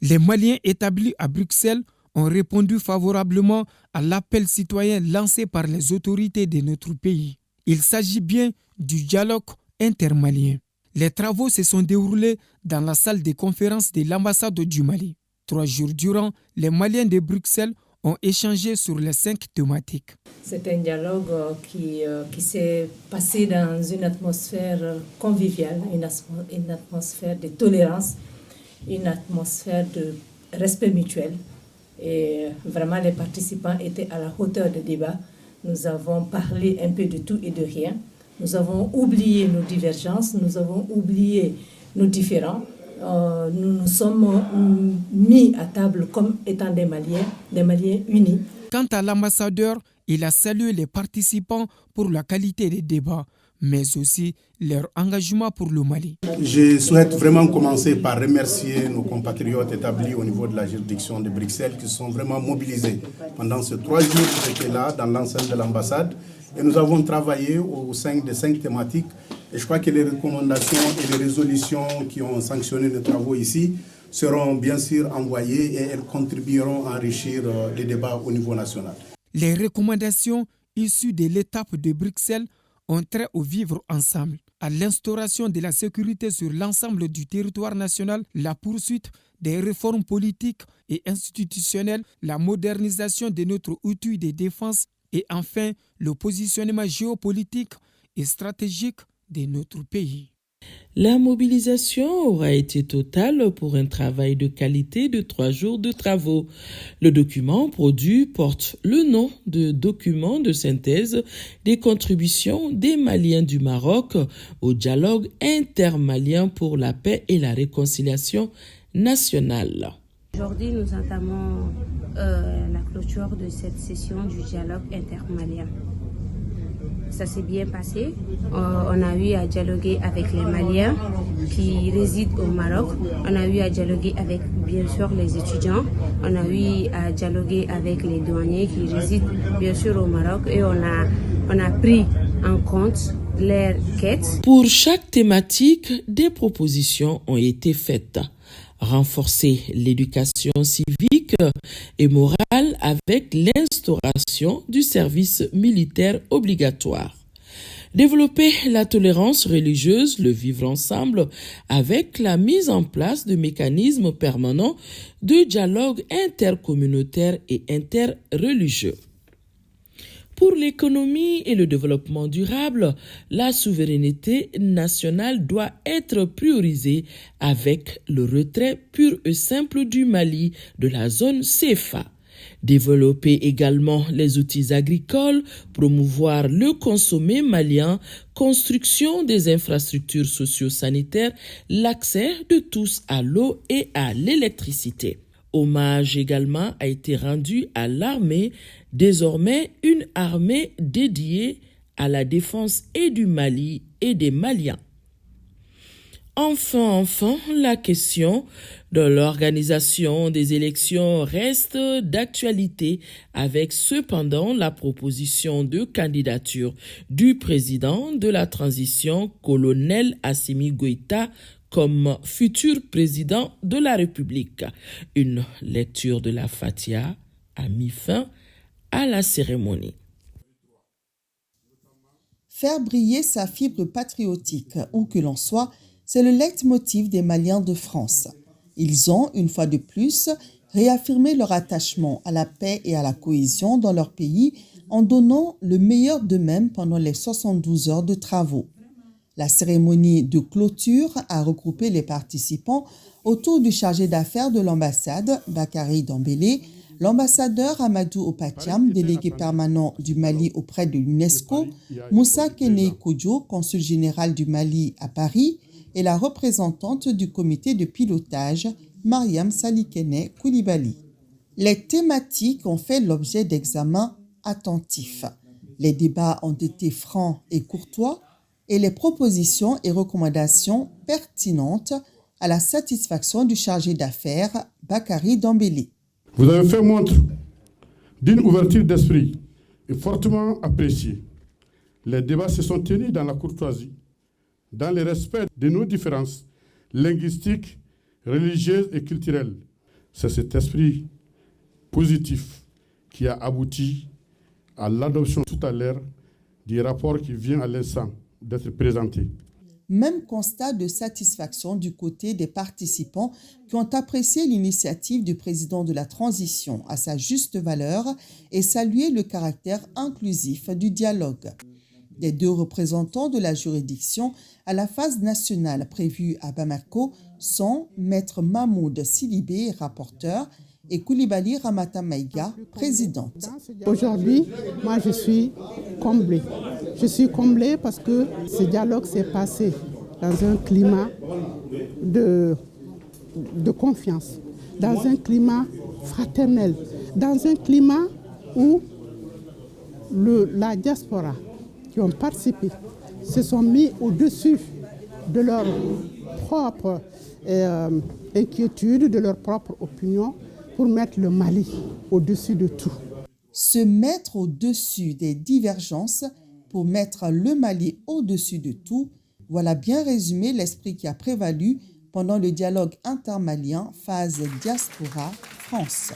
Les Maliens établis à Bruxelles ont répondu favorablement à l'appel citoyen lancé par les autorités de notre pays. Il s'agit bien du dialogue intermalien. Les travaux se sont déroulés dans la salle de conférence de l'ambassade du Mali. 3 jours durant, les Maliens de Bruxelles ont échangé sur les 5 thématiques. C'est un dialogue qui s'est passé dans une atmosphère conviviale, une atmosphère de tolérance, une atmosphère de respect mutuel. Et vraiment, les participants étaient à la hauteur du débat. Nous avons parlé un peu de tout et de rien. Nous avons oublié nos divergences, nous avons oublié nos différends. Nous nous sommes mis à table comme étant des Maliens unis. Quant à l'ambassadeur, il a salué les participants pour la qualité des débats, mais aussi leur engagement pour le Mali. Je souhaite vraiment commencer par remercier nos compatriotes établis au niveau de la juridiction de Bruxelles qui sont vraiment mobilisés. Pendant ces 3 jours, j'étais là dans l'enceinte de l'ambassade et nous avons travaillé au sein des 5 thématiques. Et je crois que les recommandations et les résolutions qui ont sanctionné nos travaux ici seront bien sûr envoyées et elles contribueront à enrichir les débats au niveau national. Les recommandations issues de l'étape de Bruxelles ont trait au vivre ensemble, à l'instauration de la sécurité sur l'ensemble du territoire national, la poursuite des réformes politiques et institutionnelles, la modernisation de notre outil de défense et enfin le positionnement géopolitique et stratégique de notre pays. La mobilisation aura été totale pour un travail de qualité de 3 jours de travaux. Le document produit porte le nom de document de synthèse des contributions des Maliens du Maroc au dialogue intermalien pour la paix et la réconciliation nationale. Aujourd'hui, nous entamons la clôture de cette session du dialogue intermalien. Ça s'est bien passé. On a eu à dialoguer avec les Maliens qui résident au Maroc. On a eu à dialoguer avec, bien sûr, les étudiants. On a eu à dialoguer avec les douaniers qui résident, bien sûr, au Maroc. Et on a pris en compte leurs quêtes. Pour chaque thématique, des propositions ont été faites. Renforcer l'éducation civique et morale avec l'instauration du service militaire obligatoire. Développer la tolérance religieuse, le vivre ensemble avec la mise en place de mécanismes permanents de dialogue intercommunautaire et interreligieux. Pour l'économie et le développement durable, la souveraineté nationale doit être priorisée avec le retrait pur et simple du Mali de la zone CFA. Développer également les outils agricoles, promouvoir le consommé malien, construction des infrastructures socio-sanitaires, l'accès de tous à l'eau et à l'électricité. Hommage également a été rendu à l'armée, désormais une armée dédiée à la défense et du Mali et des Maliens. Enfin, la question de l'organisation des élections reste d'actualité avec cependant la proposition de candidature du président de la transition, colonel Assimi Goïta, comme futur président de la République. Une lecture de la Fatiha a mis fin à la cérémonie. Faire briller sa fibre patriotique, où que l'on soit, c'est le leitmotiv des Maliens de France. Ils ont, une fois de plus, réaffirmé leur attachement à la paix et à la cohésion dans leur pays en donnant le meilleur d'eux-mêmes pendant les 72 heures de travaux. La cérémonie de clôture a regroupé les participants autour du chargé d'affaires de l'ambassade, Bakary Dembélé, l'ambassadeur Amadou Opatiam, délégué permanent du Mali auprès de l'UNESCO, Moussa Kene Kodjo, consul général du Mali à Paris, et la représentante du comité de pilotage, Mariam Salikene Koulibaly. Les thématiques ont fait l'objet d'examens attentifs. Les débats ont été francs et courtois et les propositions et recommandations pertinentes à la satisfaction du chargé d'affaires, Bakary Dembélé. Vous avez fait montre d'une ouverture d'esprit et fortement appréciée. Les débats se sont tenus dans la courtoisie, dans le respect de nos différences linguistiques, religieuses et culturelles. C'est cet esprit positif qui a abouti à l'adoption tout à l'heure du rapport qui vient à l'instant d'être présenté. Même constat de satisfaction du côté des participants qui ont apprécié l'initiative du président de la transition à sa juste valeur et salué le caractère inclusif du dialogue. Les deux représentants de la juridiction à la phase nationale prévue à Bamako sont Maître Mahmoud Sidibé, rapporteur, et Koulibaly Ramata Maïga, présidente. Aujourd'hui, moi je suis comblée. Je suis comblée parce que ce dialogue s'est passé dans un climat de confiance, dans un climat fraternel, dans un climat où la diaspora qui ont participé se sont mis au-dessus de leurs propres inquiétudes, de leurs propres opinions, pour mettre le Mali au-dessus de tout. Se mettre au-dessus des divergences pour mettre le Mali au-dessus de tout, voilà bien résumé l'esprit qui a prévalu pendant le dialogue intermalien phase diaspora-France.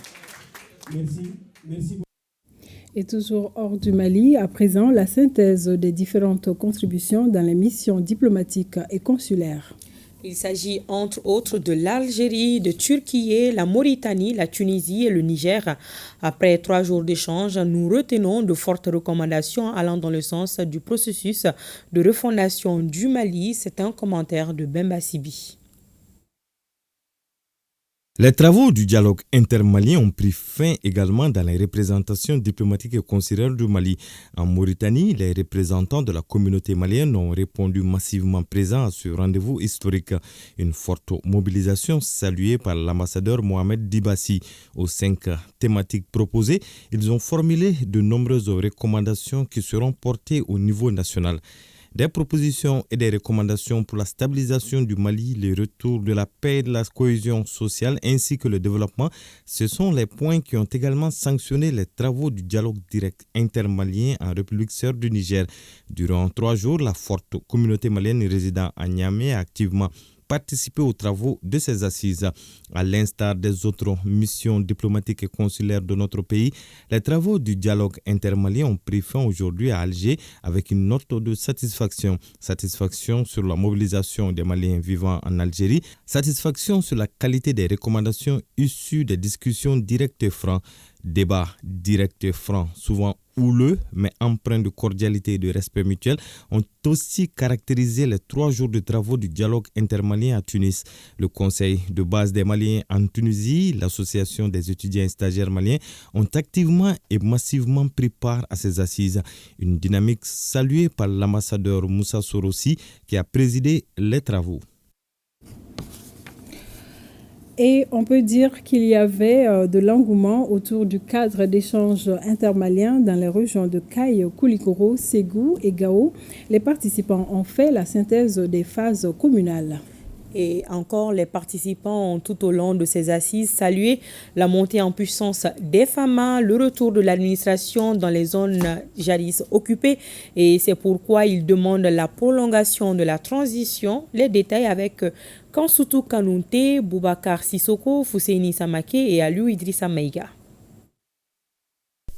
Merci. Et toujours hors du Mali, à présent, la synthèse des différentes contributions dans les missions diplomatiques et consulaires. Il s'agit entre autres de l'Algérie, de Turquie, la Mauritanie, la Tunisie et le Niger. Après 3 jours d'échange, nous retenons de fortes recommandations allant dans le sens du processus de refondation du Mali. C'est un commentaire de Bemba Sibi. Les travaux du dialogue intermalien ont pris fin également dans les représentations diplomatiques et consulaires du Mali. En Mauritanie, les représentants de la communauté malienne ont répondu massivement présents à ce rendez-vous historique. Une forte mobilisation saluée par l'ambassadeur Mohamed Dibassi. Aux 5 thématiques proposées, ils ont formulé de nombreuses recommandations qui seront portées au niveau national. Des propositions et des recommandations pour la stabilisation du Mali, le retour de la paix et de la cohésion sociale ainsi que le développement, ce sont les points qui ont également sanctionné les travaux du dialogue direct intermalien en République sœur du Niger. Durant 3 jours, la forte communauté malienne résidant à Niamey a activement participer aux travaux de ces assises. À l'instar des autres missions diplomatiques et consulaires de notre pays, les travaux du dialogue intermalien ont pris fin aujourd'hui à Alger avec une note de satisfaction. Satisfaction sur la mobilisation des Maliens vivant en Algérie, satisfaction sur la qualité des recommandations issues des discussions directes et francs. Débat direct et franc, souvent houleux, mais empreints de cordialité et de respect mutuel, ont aussi caractérisé les 3 jours de travaux du dialogue intermalien à Tunis. Le Conseil de base des Maliens en Tunisie, l'Association des étudiants et stagiaires maliens ont activement et massivement pris part à ces assises. Une dynamique saluée par l'ambassadeur Moussa Sorossi qui a présidé les travaux. Et on peut dire qu'il y avait de l'engouement autour du cadre d'échange intermalien dans les régions de Kayes, Koulikoro, Ségou et Gao. Les participants ont fait la synthèse des phases communales. Et encore, les participants ont tout au long de ces assises salué la montée en puissance des FAMA, le retour de l'administration dans les zones jadis occupées. Et c'est pourquoi ils demandent la prolongation de la transition. Les détails avec Kansoutou Kanounté, Boubacar Sissoko, Fousseini Samake et Aliou Idrissa Maïga.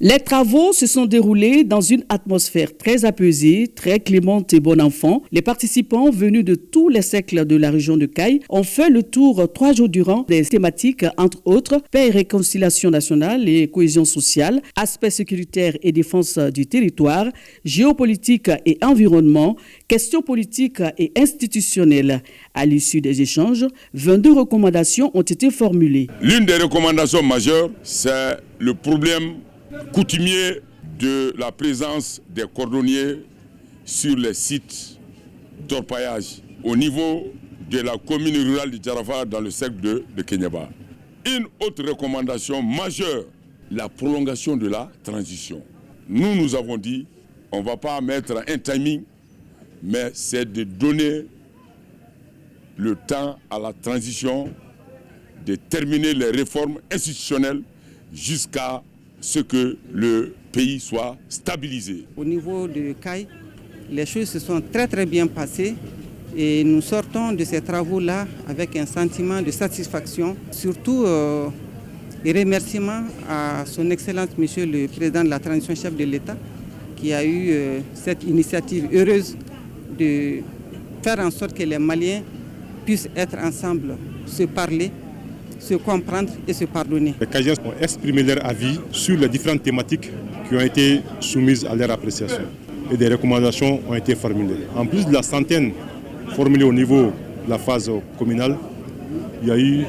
Les travaux se sont déroulés dans une atmosphère très apaisée, très clémente et bon enfant. Les participants venus de tous les cercles de la région de Kayes ont fait le tour 3 jours durant des thématiques, entre autres, paix et réconciliation nationale et cohésion sociale, aspects sécuritaires et défense du territoire, géopolitique et environnement, questions politiques et institutionnelles. À l'issue des échanges, 22 recommandations ont été formulées. L'une des recommandations majeures, c'est le problème coutumier de la présence des cordonniers sur les sites d'orpaillage au niveau de la commune rurale de Djarafa dans le cercle de Kenyaba. Une autre recommandation majeure, la prolongation de la transition. Nous avons dit, on ne va pas mettre un timing, mais c'est de donner le temps à la transition, de terminer les réformes institutionnelles jusqu'à ce que le pays soit stabilisé. Au niveau de Kayes, les choses se sont très bien passées et nous sortons de ces travaux-là avec un sentiment de satisfaction, surtout et remerciements à son Excellence Monsieur le Président de la Transition, chef de l'État, qui a eu cette initiative heureuse de faire en sorte que les Maliens puissent être ensemble, se parler, se comprendre et se pardonner. Les Kayesiens ont exprimé leur avis sur les différentes thématiques qui ont été soumises à leur appréciation et des recommandations ont été formulées. En plus de la centaine formulée au niveau de la phase communale, il y a eu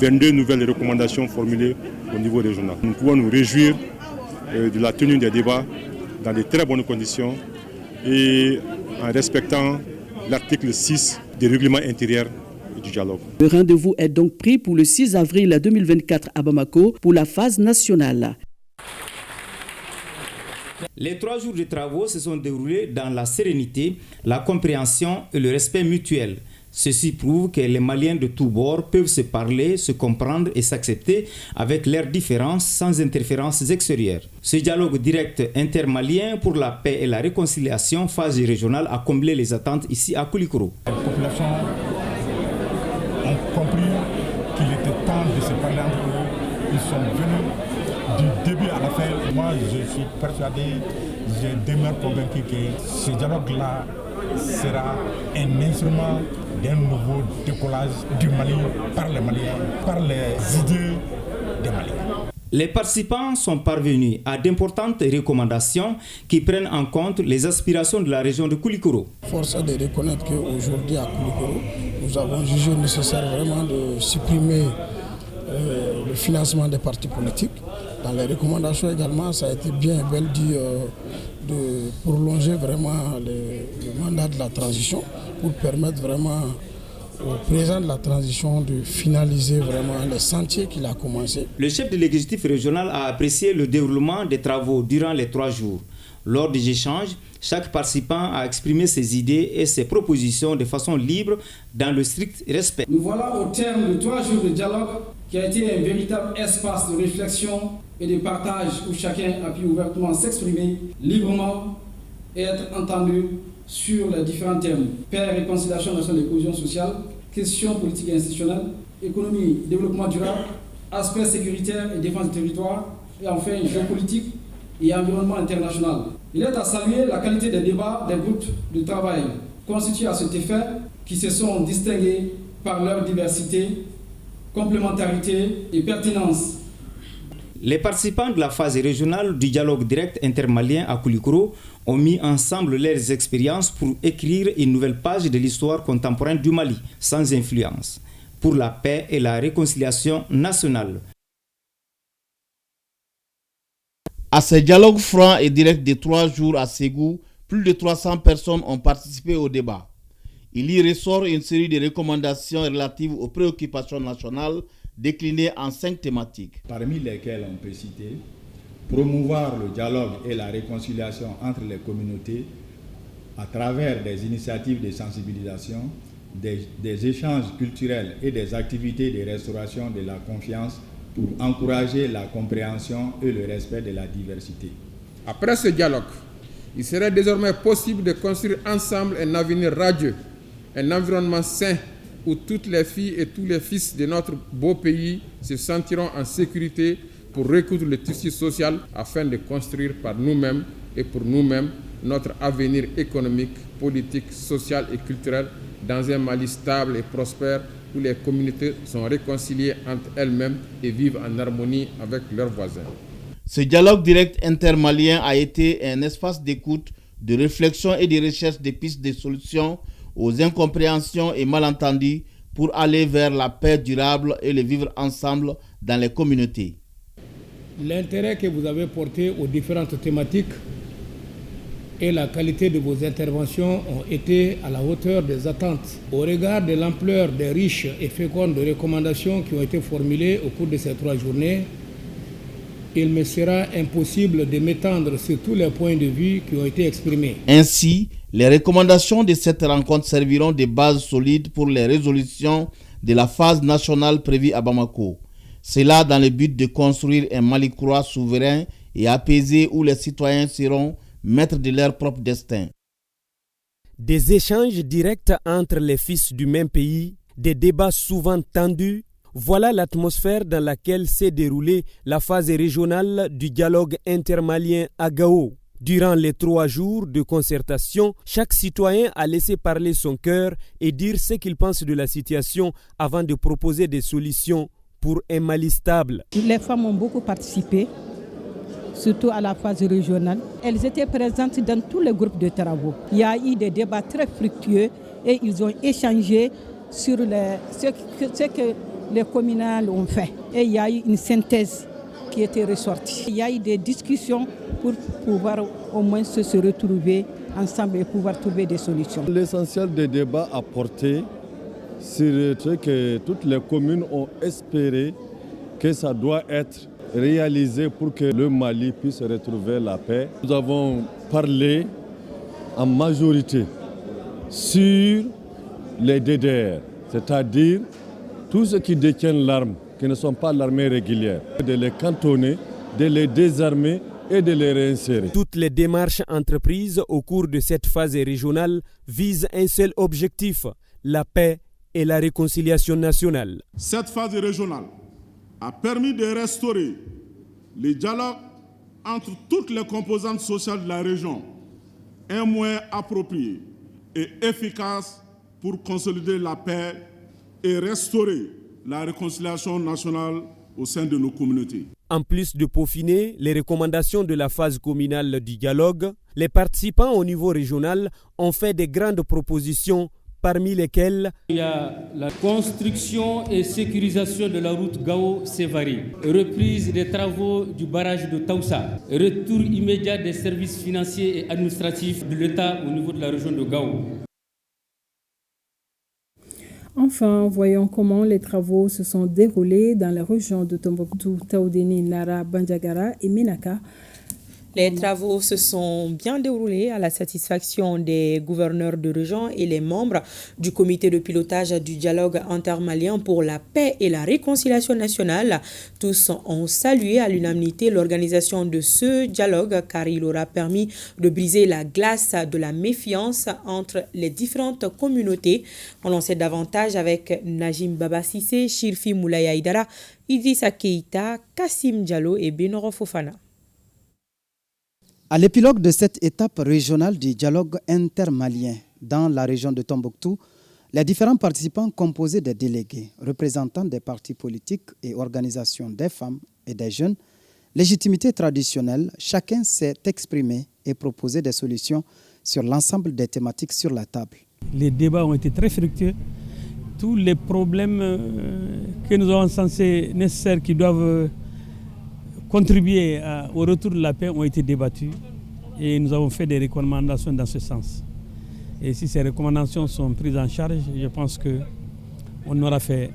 22 nouvelles recommandations formulées au niveau régional. Nous pouvons nous réjouir de la tenue des débats dans de très bonnes conditions et en respectant l'article 6 du règlement intérieur du dialogue. Le rendez-vous est donc pris pour le 6 avril 2024 à Bamako pour la phase nationale. Les 3 jours de travaux se sont déroulés dans la sérénité, la compréhension et le respect mutuel. Ceci prouve que les Maliens de tous bords peuvent se parler, se comprendre et s'accepter avec leurs différences sans interférences extérieures. Ce dialogue direct intermalien pour la paix et la réconciliation phase régionale a comblé les attentes ici à Koulikoro. La population ont compris qu'il était temps de se parler entre eux. Ils sont venus du début à la fin. Moi, je suis persuadé, je demeure convaincu que ce dialogue-là sera un instrument d'un nouveau décollage du Mali par les Maliens, par les idées des Maliens. Les participants sont parvenus à d'importantes recommandations qui prennent en compte les aspirations de la région de Koulikoro. Force est de reconnaître qu'aujourd'hui à Koulikoro, nous avons jugé nécessaire vraiment de supprimer le financement des partis politiques. Dans les recommandations également, ça a été bien dit de prolonger vraiment le mandat de la transition pour permettre vraiment au président de la transition de finaliser vraiment les sentiers qu'il a commencé. Le chef de l'exécutif régional a apprécié le déroulement des travaux durant les 3 jours. Lors des échanges, chaque participant a exprimé ses idées et ses propositions de façon libre dans le strict respect. Nous voilà au terme de 3 jours de dialogue qui a été un véritable espace de réflexion et de partage où chacun a pu ouvertement s'exprimer librement et être entendu sur les différents thèmes. Paix, réconciliation nationale et cohésion sociale, questions politiques et institutionnelles, économie, développement durable, aspects sécuritaires et défense du territoire, et enfin géopolitique et environnement international. Il est à saluer la qualité des débats des groupes de travail constitués à cet effet qui se sont distingués par leur diversité, complémentarité et pertinence. Les participants de la phase régionale du dialogue direct intermalien à Koulikoro ont mis ensemble leurs expériences pour écrire une nouvelle page de l'histoire contemporaine du Mali, sans influence, pour la paix et la réconciliation nationale. À ce dialogue franc et direct de 3 jours à Ségou, plus de 300 personnes ont participé au débat. Il y ressort une série de recommandations relatives aux préoccupations nationales déclinées en 5 thématiques. Parmi lesquelles on peut citer promouvoir le dialogue et la réconciliation entre les communautés à travers des initiatives de sensibilisation, des échanges culturels et des activités de restauration de la confiance pour encourager la compréhension et le respect de la diversité. Après ce dialogue, il serait désormais possible de construire ensemble un avenir radieux, un environnement sain où toutes les filles et tous les fils de notre beau pays se sentiront en sécurité pour recoudre le tissu social afin de construire par nous-mêmes et pour nous-mêmes notre avenir économique, politique, social et culturel dans un Mali stable et prospère où les communautés sont réconciliées entre elles-mêmes et vivent en harmonie avec leurs voisins. Ce dialogue direct intermalien a été un espace d'écoute, de réflexion et de recherche des pistes de solutions aux incompréhensions et malentendus pour aller vers la paix durable et le vivre ensemble dans les communautés. L'intérêt que vous avez porté aux différentes thématiques et la qualité de vos interventions ont été à la hauteur des attentes. Au regard de l'ampleur des riches et fécondes recommandations qui ont été formulées au cours de ces 3 journées, il me sera impossible de m'étendre sur tous les points de vue qui ont été exprimés. Ainsi, les recommandations de cette rencontre serviront de base solide pour les résolutions de la phase nationale prévue à Bamako. C'est là dans le but de construire un Mali croix souverain et apaisé où les citoyens seront maîtres de leur propre destin. Des échanges directs entre les fils du même pays, des débats souvent tendus, voilà l'atmosphère dans laquelle s'est déroulée la phase régionale du dialogue intermalien à Gao. Durant les 3 jours de concertation, chaque citoyen a laissé parler son cœur et dire ce qu'il pense de la situation avant de proposer des solutions pour un Mali stable. Les femmes ont beaucoup participé, surtout à la phase régionale. Elles étaient présentes dans tous les groupes de travaux. Il y a eu des débats très fructueux et ils ont échangé sur ce que les communales ont fait. Et il y a eu une synthèse qui était ressortie. Il y a eu des discussions pour pouvoir au moins se retrouver ensemble et pouvoir trouver des solutions. L'essentiel des débats a porté sur ce que toutes les communes ont espéré que ça doit être réalisé pour que le Mali puisse retrouver la paix. Nous avons parlé en majorité sur les DDR, c'est-à-dire tous ceux qui détiennent l'arme, qui ne sont pas l'armée régulière, de les cantonner, de les désarmer et de les réinsérer. Toutes les démarches entreprises au cours de cette phase régionale visent un seul objectif, la paix et la réconciliation nationale. Cette phase régionale a permis de restaurer le dialogue entre toutes les composantes sociales de la région, un moyen approprié et efficace pour consolider la paix et restaurer la réconciliation nationale au sein de nos communautés. En plus de peaufiner les recommandations de la phase communale du dialogue, les participants au niveau régional ont fait de grandes propositions, parmi lesquelles il y a la construction et sécurisation de la route Gao-Sévari, reprise des travaux du barrage de Taoussa, retour immédiat des services financiers et administratifs de l'État au niveau de la région de Gao. Enfin, voyons comment les travaux se sont déroulés dans les régions de Tombouctou, Taoudéni, Nara, Bandiagara et Ménaka. Les travaux se sont bien déroulés à la satisfaction des gouverneurs de région et les membres du comité de pilotage du dialogue intermalien pour la paix et la réconciliation nationale. Tous ont salué à l'unanimité l'organisation de ce dialogue car il aura permis de briser la glace de la méfiance entre les différentes communautés. On en sait davantage avec Najim Baba Sissé, Shirfi Moulaya Aïdara, Idrissa Keïta, Kassim Diallo et Benoro Fofana. À l'épilogue de cette étape régionale du dialogue intermalien dans la région de Tombouctou, les différents participants composés des délégués, représentants des partis politiques et organisations des femmes et des jeunes, légitimité traditionnelle, chacun s'est exprimé et proposé des solutions sur l'ensemble des thématiques sur la table. Les débats ont été très fructueux. Tous les problèmes que nous avons censés nécessaires qui doivent contribuer au retour de la paix ont été débattus et nous avons fait des recommandations dans ce sens. Et si ces recommandations sont prises en charge, je pense qu'on aura fait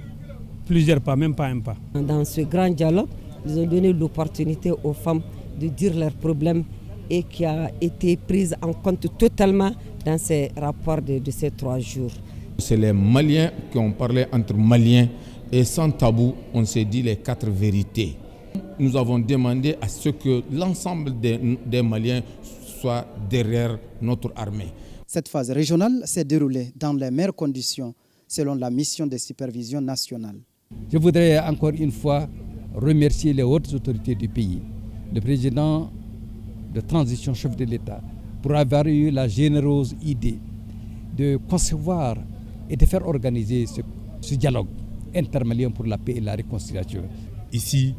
plusieurs pas, même pas un pas. Dans ce grand dialogue, ils ont donné l'opportunité aux femmes de dire leurs problèmes et qui a été prise en compte totalement dans ces rapports de ces 3 jours. C'est les Maliens qui ont parlé entre Maliens et sans tabou, on s'est dit les 4 vérités. Nous avons demandé à ce que l'ensemble des Maliens soient derrière notre armée. Cette phase régionale s'est déroulée dans les meilleures conditions selon la mission de supervision nationale. Je voudrais encore une fois remercier les hautes autorités du pays, le président de transition, chef de l'État, pour avoir eu la généreuse idée de concevoir et de faire organiser ce dialogue intermalien pour la paix et la réconciliation. Ici,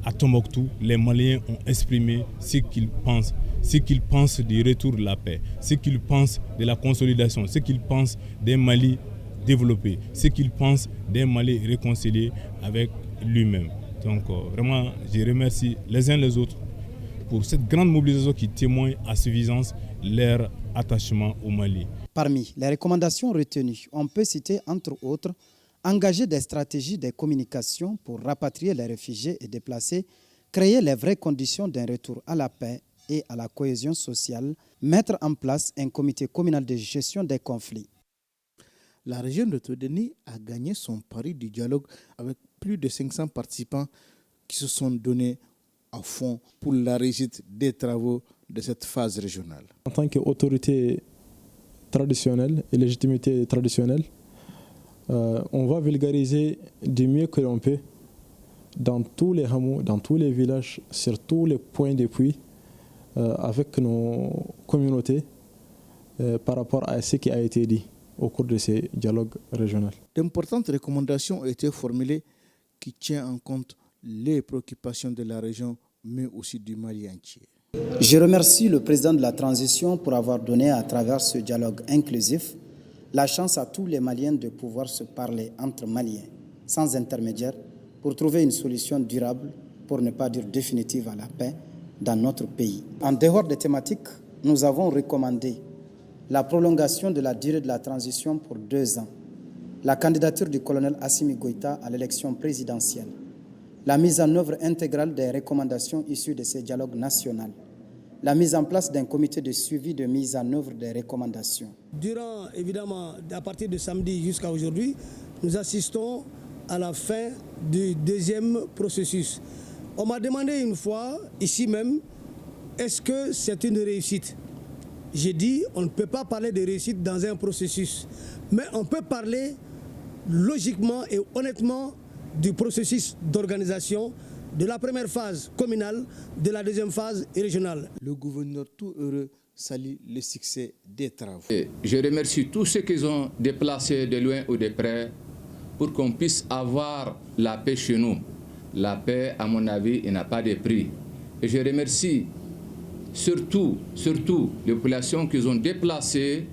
à Tombouctou, les Maliens ont exprimé ce qu'ils pensent du retour de la paix, ce qu'ils pensent de la consolidation, ce qu'ils pensent d'un Mali développé, ce qu'ils pensent d'un Mali réconcilié avec lui-même. Donc vraiment, je remercie les uns les autres pour cette grande mobilisation qui témoigne à suffisance leur attachement au Mali. Parmi les recommandations retenues, on peut citer entre autres engager des stratégies de communication pour rapatrier les réfugiés et déplacés, créer les vraies conditions d'un retour à la paix et à la cohésion sociale, mettre en place un comité communal de gestion des conflits. La région de Todeni a gagné son pari du dialogue avec plus de 500 participants qui se sont donnés à fond pour la réussite des travaux de cette phase régionale. En tant qu'autorité traditionnelle et légitimité traditionnelle, on va vulgariser du mieux que l'on peut dans tous les hameaux, dans tous les villages, sur tous les points d'appui avec nos communautés par rapport à ce qui a été dit au cours de ces dialogues régionaux. D'importantes recommandations ont été formulées qui tiennent en compte les préoccupations de la région, mais aussi du Mali entier. Je remercie le président de la transition pour avoir donné à travers ce dialogue inclusif la chance à tous les Maliens de pouvoir se parler entre Maliens, sans intermédiaire, pour trouver une solution durable, pour ne pas dire définitive à la paix, dans notre pays. En dehors des thématiques, nous avons recommandé la prolongation de la durée de la transition pour 2 ans, la candidature du colonel Assimi Goïta à l'élection présidentielle, la mise en œuvre intégrale des recommandations issues de ces dialogues nationaux, la mise en place d'un comité de suivi de mise en œuvre des recommandations. Durant, évidemment, à partir de samedi jusqu'à aujourd'hui, nous assistons à la fin du 2e processus. On m'a demandé une fois, ici même, est-ce que c'est une réussite? J'ai dit, on ne peut pas parler de réussite dans un processus, mais on peut parler logiquement et honnêtement du processus d'organisation de la première phase communale, de la 2e phase régionale. Le gouverneur tout heureux salue le succès des travaux. Je remercie tous ceux qui ont déplacé de loin ou de près pour qu'on puisse avoir la paix chez nous. La paix, à mon avis, il n'a pas de prix. Et je remercie surtout les populations qui ont déplacé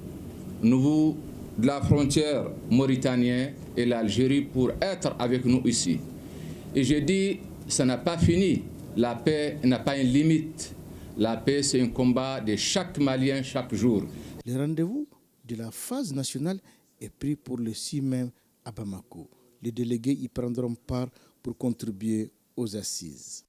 nous de la frontière mauritanienne et l'Algérie pour être avec nous ici. Et je dis, ça n'a pas fini. La paix n'a pas une limite. La paix, c'est un combat de chaque Malien chaque jour. Le rendez-vous de la phase nationale est pris pour le 6 mai à Bamako. Les délégués y prendront part pour contribuer aux assises.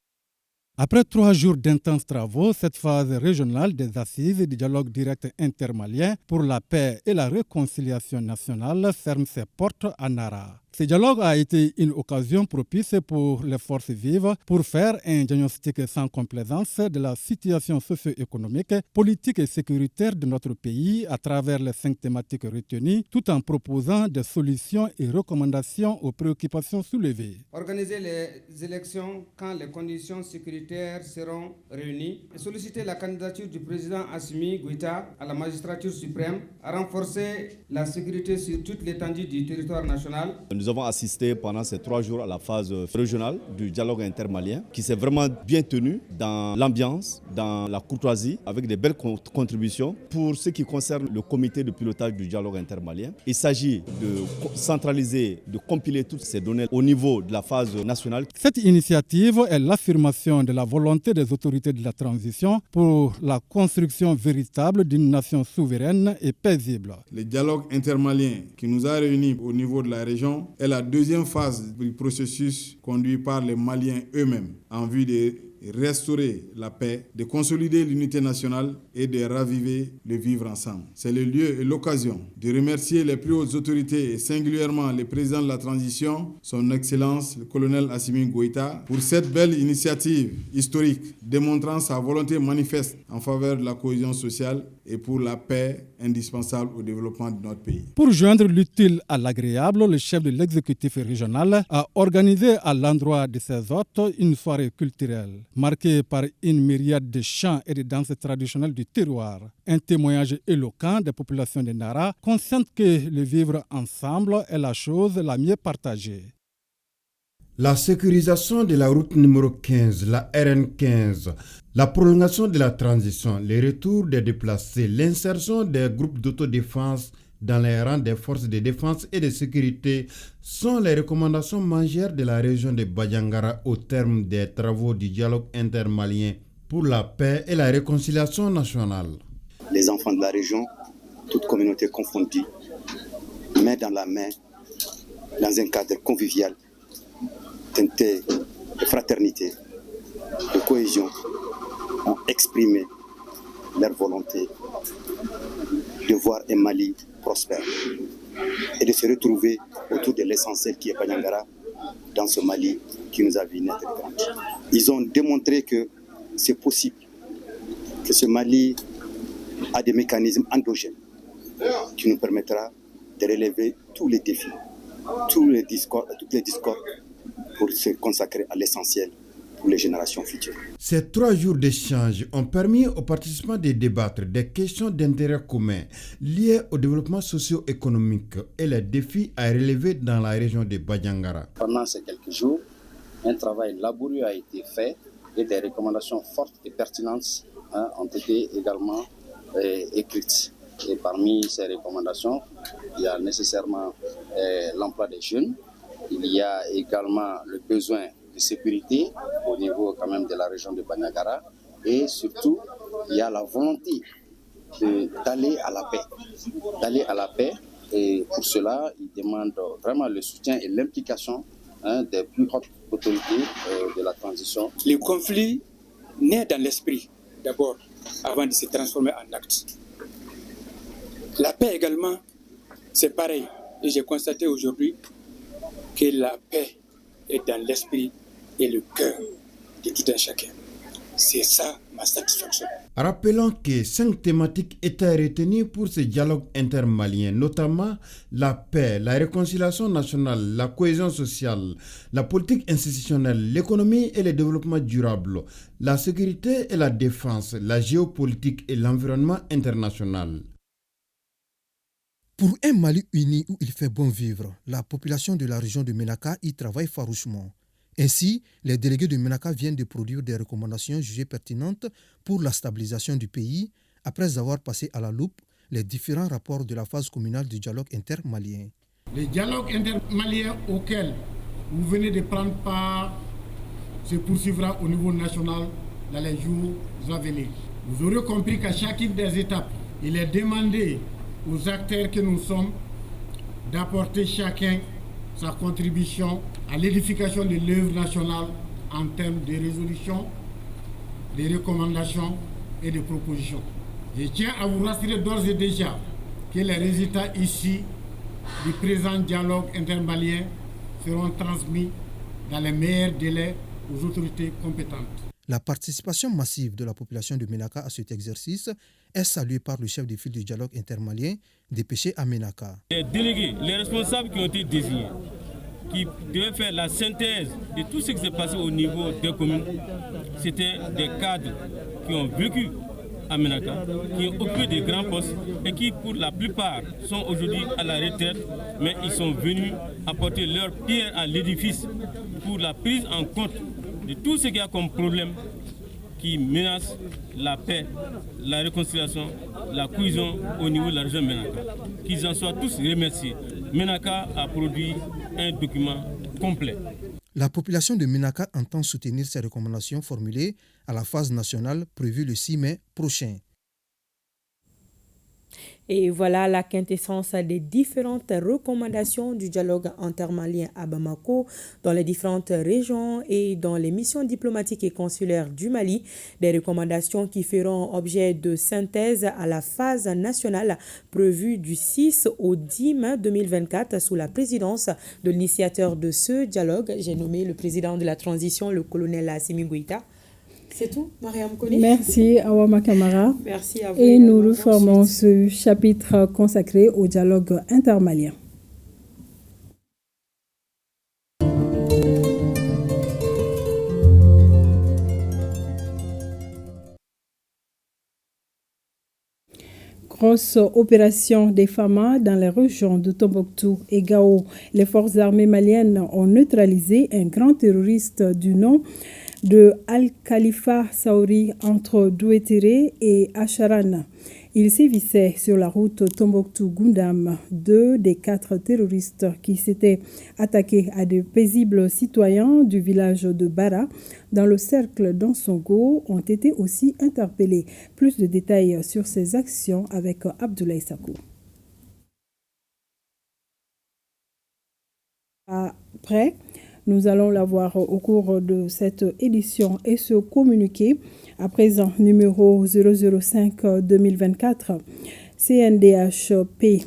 Après 3 jours d'intenses travaux, cette phase régionale des assises du dialogue direct intermalien pour la paix et la réconciliation nationale ferme ses portes à Nara. Ce dialogue a été une occasion propice pour les forces vives pour faire un diagnostic sans complaisance de la situation socio-économique, politique et sécuritaire de notre pays à travers les 5 thématiques retenues, tout en proposant des solutions et recommandations aux préoccupations soulevées. Organiser les élections quand les conditions sécuritaires seront réunies et solliciter la candidature du président Assimi Goïta à la magistrature suprême à renforcer la sécurité sur toute l'étendue du territoire national. Nous avons assisté pendant ces 3 jours à la phase régionale du dialogue intermalien qui s'est vraiment bien tenu dans l'ambiance, dans la courtoisie, avec des belles contributions. Pour ce qui concerne le comité de pilotage du dialogue intermalien, il s'agit de centraliser, de compiler toutes ces données au niveau de la phase nationale. Cette initiative est l'affirmation de la volonté des autorités de la transition pour la construction véritable d'une nation souveraine et paisible. Le dialogue intermalien qui nous a réunis au niveau de la région est la deuxième phase du processus conduit par les Maliens eux-mêmes en vue de restaurer la paix, de consolider l'unité nationale et de raviver le vivre ensemble. C'est le lieu et l'occasion de remercier les plus hautes autorités et singulièrement le président de la transition, son Excellence le colonel Assimi Goïta, pour cette belle initiative historique démontrant sa volonté manifeste en faveur de la cohésion sociale et pour la paix indispensable au développement de notre pays. Pour joindre l'utile à l'agréable, le chef de l'exécutif régional a organisé à l'endroit de ses hôtes une soirée culturelle marquée par une myriade de chants et de danses traditionnelles du terroir. Un témoignage éloquent des populations de Nara, conscientes que le vivre ensemble est la chose la mieux partagée. La sécurisation de la route numéro 15, la RN15, la prolongation de la transition, le retour des déplacés, l'insertion des groupes d'autodéfense dans les rangs des forces de défense et de sécurité sont les recommandations majeures de la région de Badiangara au terme des travaux du dialogue intermalien pour la paix et la réconciliation nationale. Les enfants de la région, toutes communautés confondues, main dans la main, dans un cadre convivial, teinté de fraternité, de cohésion, ont exprimé leur volonté de voir un Mali prospère et de se retrouver autour de l'essentiel qui est Badiangara dans ce Mali qui nous a vu naître et grandir. Ils ont démontré que c'est possible, que ce Mali a des mécanismes endogènes qui nous permettra de relever tous les défis, toutes les discordes pour se consacrer à l'essentiel pour les générations futures. Ces 3 jours d'échange ont permis aux participants de débattre des questions d'intérêt commun liées au développement socio-économique et les défis à relever dans la région de Badiangara. Pendant ces quelques jours, un travail laborieux a été fait et des recommandations fortes et pertinentes ont été également écrites. Et parmi ces recommandations, il y a nécessairement l'emploi des jeunes, il y a également le besoin de sécurité au niveau quand même de la région de Badiangara et surtout il y a la volonté d'aller à la paix, et pour cela il demande vraiment le soutien et l'implication des plus hautes autorités de la transition. Le conflit naît dans l'esprit d'abord avant de se transformer en acte. La paix également c'est pareil et j'ai constaté aujourd'hui que la paix est dans l'esprit et le cœur de tout un chacun. C'est ça ma satisfaction. Rappelons que 5 thématiques étaient retenues pour ce dialogue intermalien, notamment la paix, la réconciliation nationale, la cohésion sociale, la politique institutionnelle, l'économie et le développement durable, la sécurité et la défense, la géopolitique et l'environnement international. Pour un Mali uni où il fait bon vivre, la population de la région de Ménaka y travaille farouchement. Ainsi, les délégués de Ménaka viennent de produire des recommandations jugées pertinentes pour la stabilisation du pays, après avoir passé à la loupe les différents rapports de la phase communale du dialogue intermalien. Le dialogue intermalien auquel vous venez de prendre part se poursuivra au niveau national dans les jours à venir. Vous aurez compris qu'à chacune des étapes, il est demandé aux acteurs que nous sommes d'apporter chacun sa contribution à l'édification de l'œuvre nationale en termes de résolution des recommandations et des propositions. Je tiens à vous rassurer d'ores et déjà que les résultats issus du présent dialogue intermalien seront transmis dans les meilleurs délais aux autorités compétentes. La participation massive de la population de Ménaka à cet exercice est saluée par le chef de file du dialogue intermalien dépêché à Ménaka. Les délégués, les responsables qui ont été désignés, qui devaient faire la synthèse de tout ce qui s'est passé au niveau des communes, c'était des cadres qui ont vécu à Ménaka, qui ont occupé des grands postes et qui, pour la plupart, sont aujourd'hui à la retraite, mais ils sont venus apporter leur pierre à l'édifice pour la prise en compte de tout ce qu'il y a comme problème qui menace la paix, la réconciliation, la cohésion au niveau de la région de Ménaka. Qu'ils en soient tous remerciés. Ménaka a produit un document complet. La population de Ménaka entend soutenir ces recommandations formulées à la phase nationale prévue le 6 mai prochain. Et voilà la quintessence des différentes recommandations du dialogue intermalien à Bamako, dans les différentes régions et dans les missions diplomatiques et consulaires du Mali. Des recommandations qui feront objet de synthèse à la phase nationale prévue du 6 au 10 mai 2024 sous la présidence de l'initiateur de ce dialogue. J'ai nommé le président de la transition, le colonel Assimi Goïta. C'est tout, Mariam Kone. Merci, Awama Kamara. Merci à vous. Et nous reformons ce chapitre consacré au dialogue intermalien. Grosse opération des FAMA dans les régions de Tombouctou et Gao. Les forces armées maliennes ont neutralisé un grand terroriste du nom de Al-Khalifa Saouri entre Douétiré et Acharan. Il sévissait sur la route Tombouctou-Goundam. 2 des 4 terroristes qui s'étaient attaqués à de paisibles citoyens du village de Bara dans le cercle d'Ansongo ont été aussi interpellés. Plus de détails sur ces actions avec Abdoulaye Sakou. Après, nous allons l'avoir au cours de cette édition et ce communiqué. À présent, numéro 005-2024, CNDHP.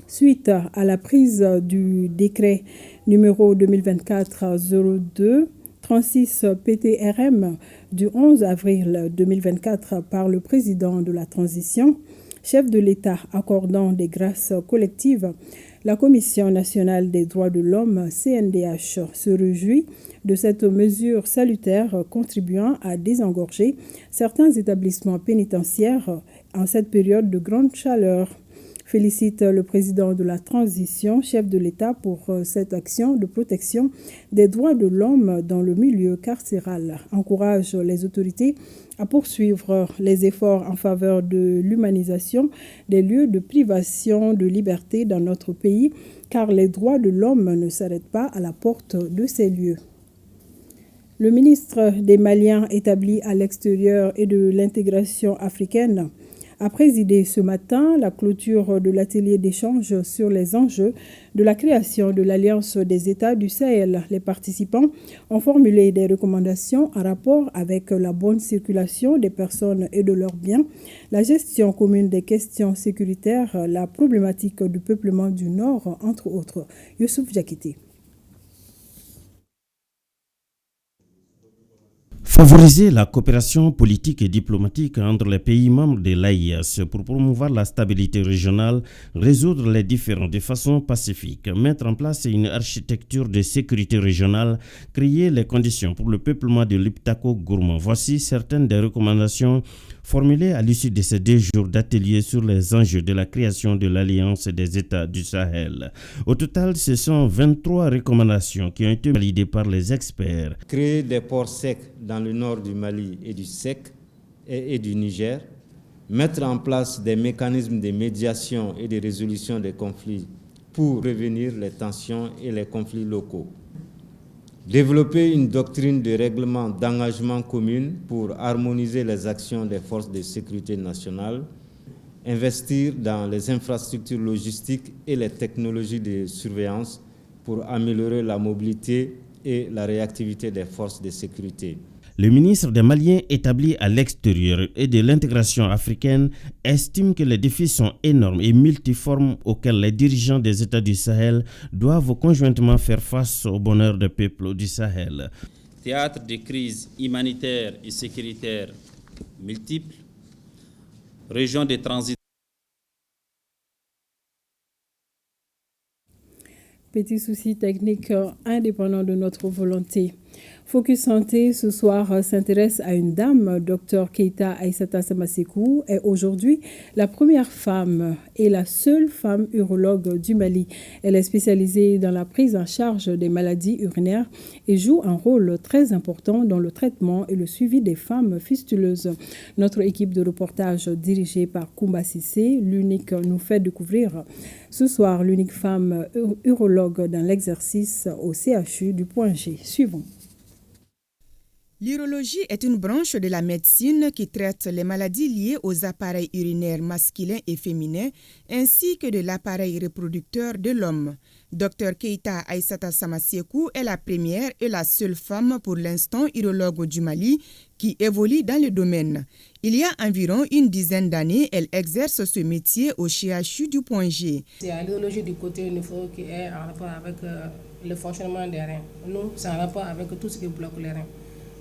Suite à la prise du décret numéro 2024-02, 36 PTRM du 11 avril 2024 par le président de la transition, chef de l'État accordant des grâces collectives, la Commission nationale des droits de l'homme, CNDH, se réjouit de cette mesure salutaire contribuant à désengorger certains établissements pénitentiaires en cette période de grande chaleur. Félicite le président de la transition, chef de l'État, pour cette action de protection des droits de l'homme dans le milieu carcéral. Encourage les autorités à poursuivre les efforts en faveur de l'humanisation des lieux de privation de liberté dans notre pays, car les droits de l'homme ne s'arrêtent pas à la porte de ces lieux. Le ministre des Maliens établi à l'extérieur et de l'intégration africaine a présidé ce matin la clôture de l'atelier d'échange sur les enjeux de la création de l'Alliance des États du Sahel. Les participants ont formulé des recommandations en rapport avec la bonne circulation des personnes et de leurs biens, la gestion commune des questions sécuritaires, la problématique du peuplement du Nord, entre autres. Youssouf Diakité. Favoriser la coopération politique et diplomatique entre les pays membres de l'AIS pour promouvoir la stabilité régionale, résoudre les différends de façon pacifique, mettre en place une architecture de sécurité régionale, créer les conditions pour le peuplement de l'Iptako-Gourma. Voici certaines des recommandations formulées à l'issue de ces 2 jours d'atelier sur les enjeux de la création de l'Alliance des États du Sahel. Au total, ce sont 23 recommandations qui ont été validées par les experts. Créer des ports secs dans le nord du Mali et du SEC et du Niger, mettre en place des mécanismes de médiation et de résolution des conflits pour prévenir les tensions et les conflits locaux. Développer une doctrine de règlement d'engagement commune pour harmoniser les actions des forces de sécurité nationales, investir dans les infrastructures logistiques et les technologies de surveillance pour améliorer la mobilité et la réactivité des forces de sécurité. Le ministre des Maliens établi à l'extérieur et de l'intégration africaine estime que les défis sont énormes et multiformes auxquels les dirigeants des États du Sahel doivent conjointement faire face au bonheur des peuples du Sahel. Théâtre de crises humanitaires et sécuritaires multiples, région de transit. Petit souci technique indépendant de notre volonté. Focus Santé ce soir s'intéresse à une dame, Dr Keita Aïssata Samasekou, est aujourd'hui la première femme et la seule femme urologue du Mali. Elle est spécialisée dans la prise en charge des maladies urinaires et joue un rôle très important dans le traitement et le suivi des femmes fistuleuses. Notre équipe de reportage dirigée par Koumba Sissé, l'unique, nous fait découvrir ce soir l'unique femme urologue dans l'exercice au CHU du Point G. Suivons. L'urologie est une branche de la médecine qui traite les maladies liées aux appareils urinaires masculins et féminins ainsi que de l'appareil reproducteur de l'homme. Dr Keita Aïssata Samasekou est la première et la seule femme pour l'instant urologue du Mali qui évolue dans le domaine. Il y a environ une dizaine d'années, elle exerce ce métier au CHU du Point G. C'est l'urologie du côté au niveau qui est en rapport avec le fonctionnement des reins. Nous, c'est en rapport avec tout ce qui bloque les reins.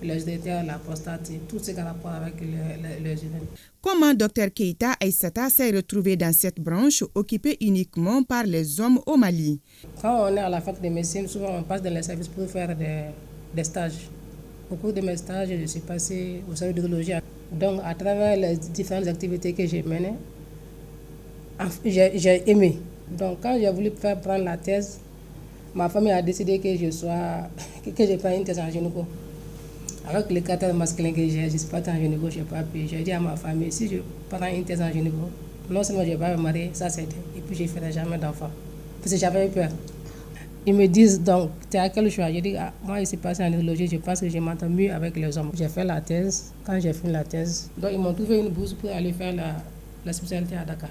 Les urétères, la prostate, tout ce qui a rapport avec les urines. Comment Dr Keita Aïssata s'est retrouvée dans cette branche occupée uniquement par les hommes au Mali? Quand on est à la fac de médecine, souvent on passe dans les services pour faire des stages. Au cours de mes stages, je suis passée au service d'urologie. Donc, à travers les différentes activités que j'ai menées, j'ai aimé. Donc, quand j'ai voulu prendre la thèse, ma famille a décidé que je prenne une thèse en gynéco. Avec le caractère masculin que j'ai, je ne suis pas en gynéco, je n'ai pas pu. J'ai dit à ma famille, si je prends une thèse en gynéco, non seulement je ne vais pas me marier, ça c'est et puis je ne ferai jamais d'enfant. Parce que j'avais peur. Ils me disent donc, tu as quel choix? J'ai dit, moi je suis passé en urologie, je pense que je m'entends mieux avec les hommes. J'ai fait la thèse, quand j'ai fini la thèse, donc ils m'ont trouvé une bourse pour aller faire la spécialité à Dakar.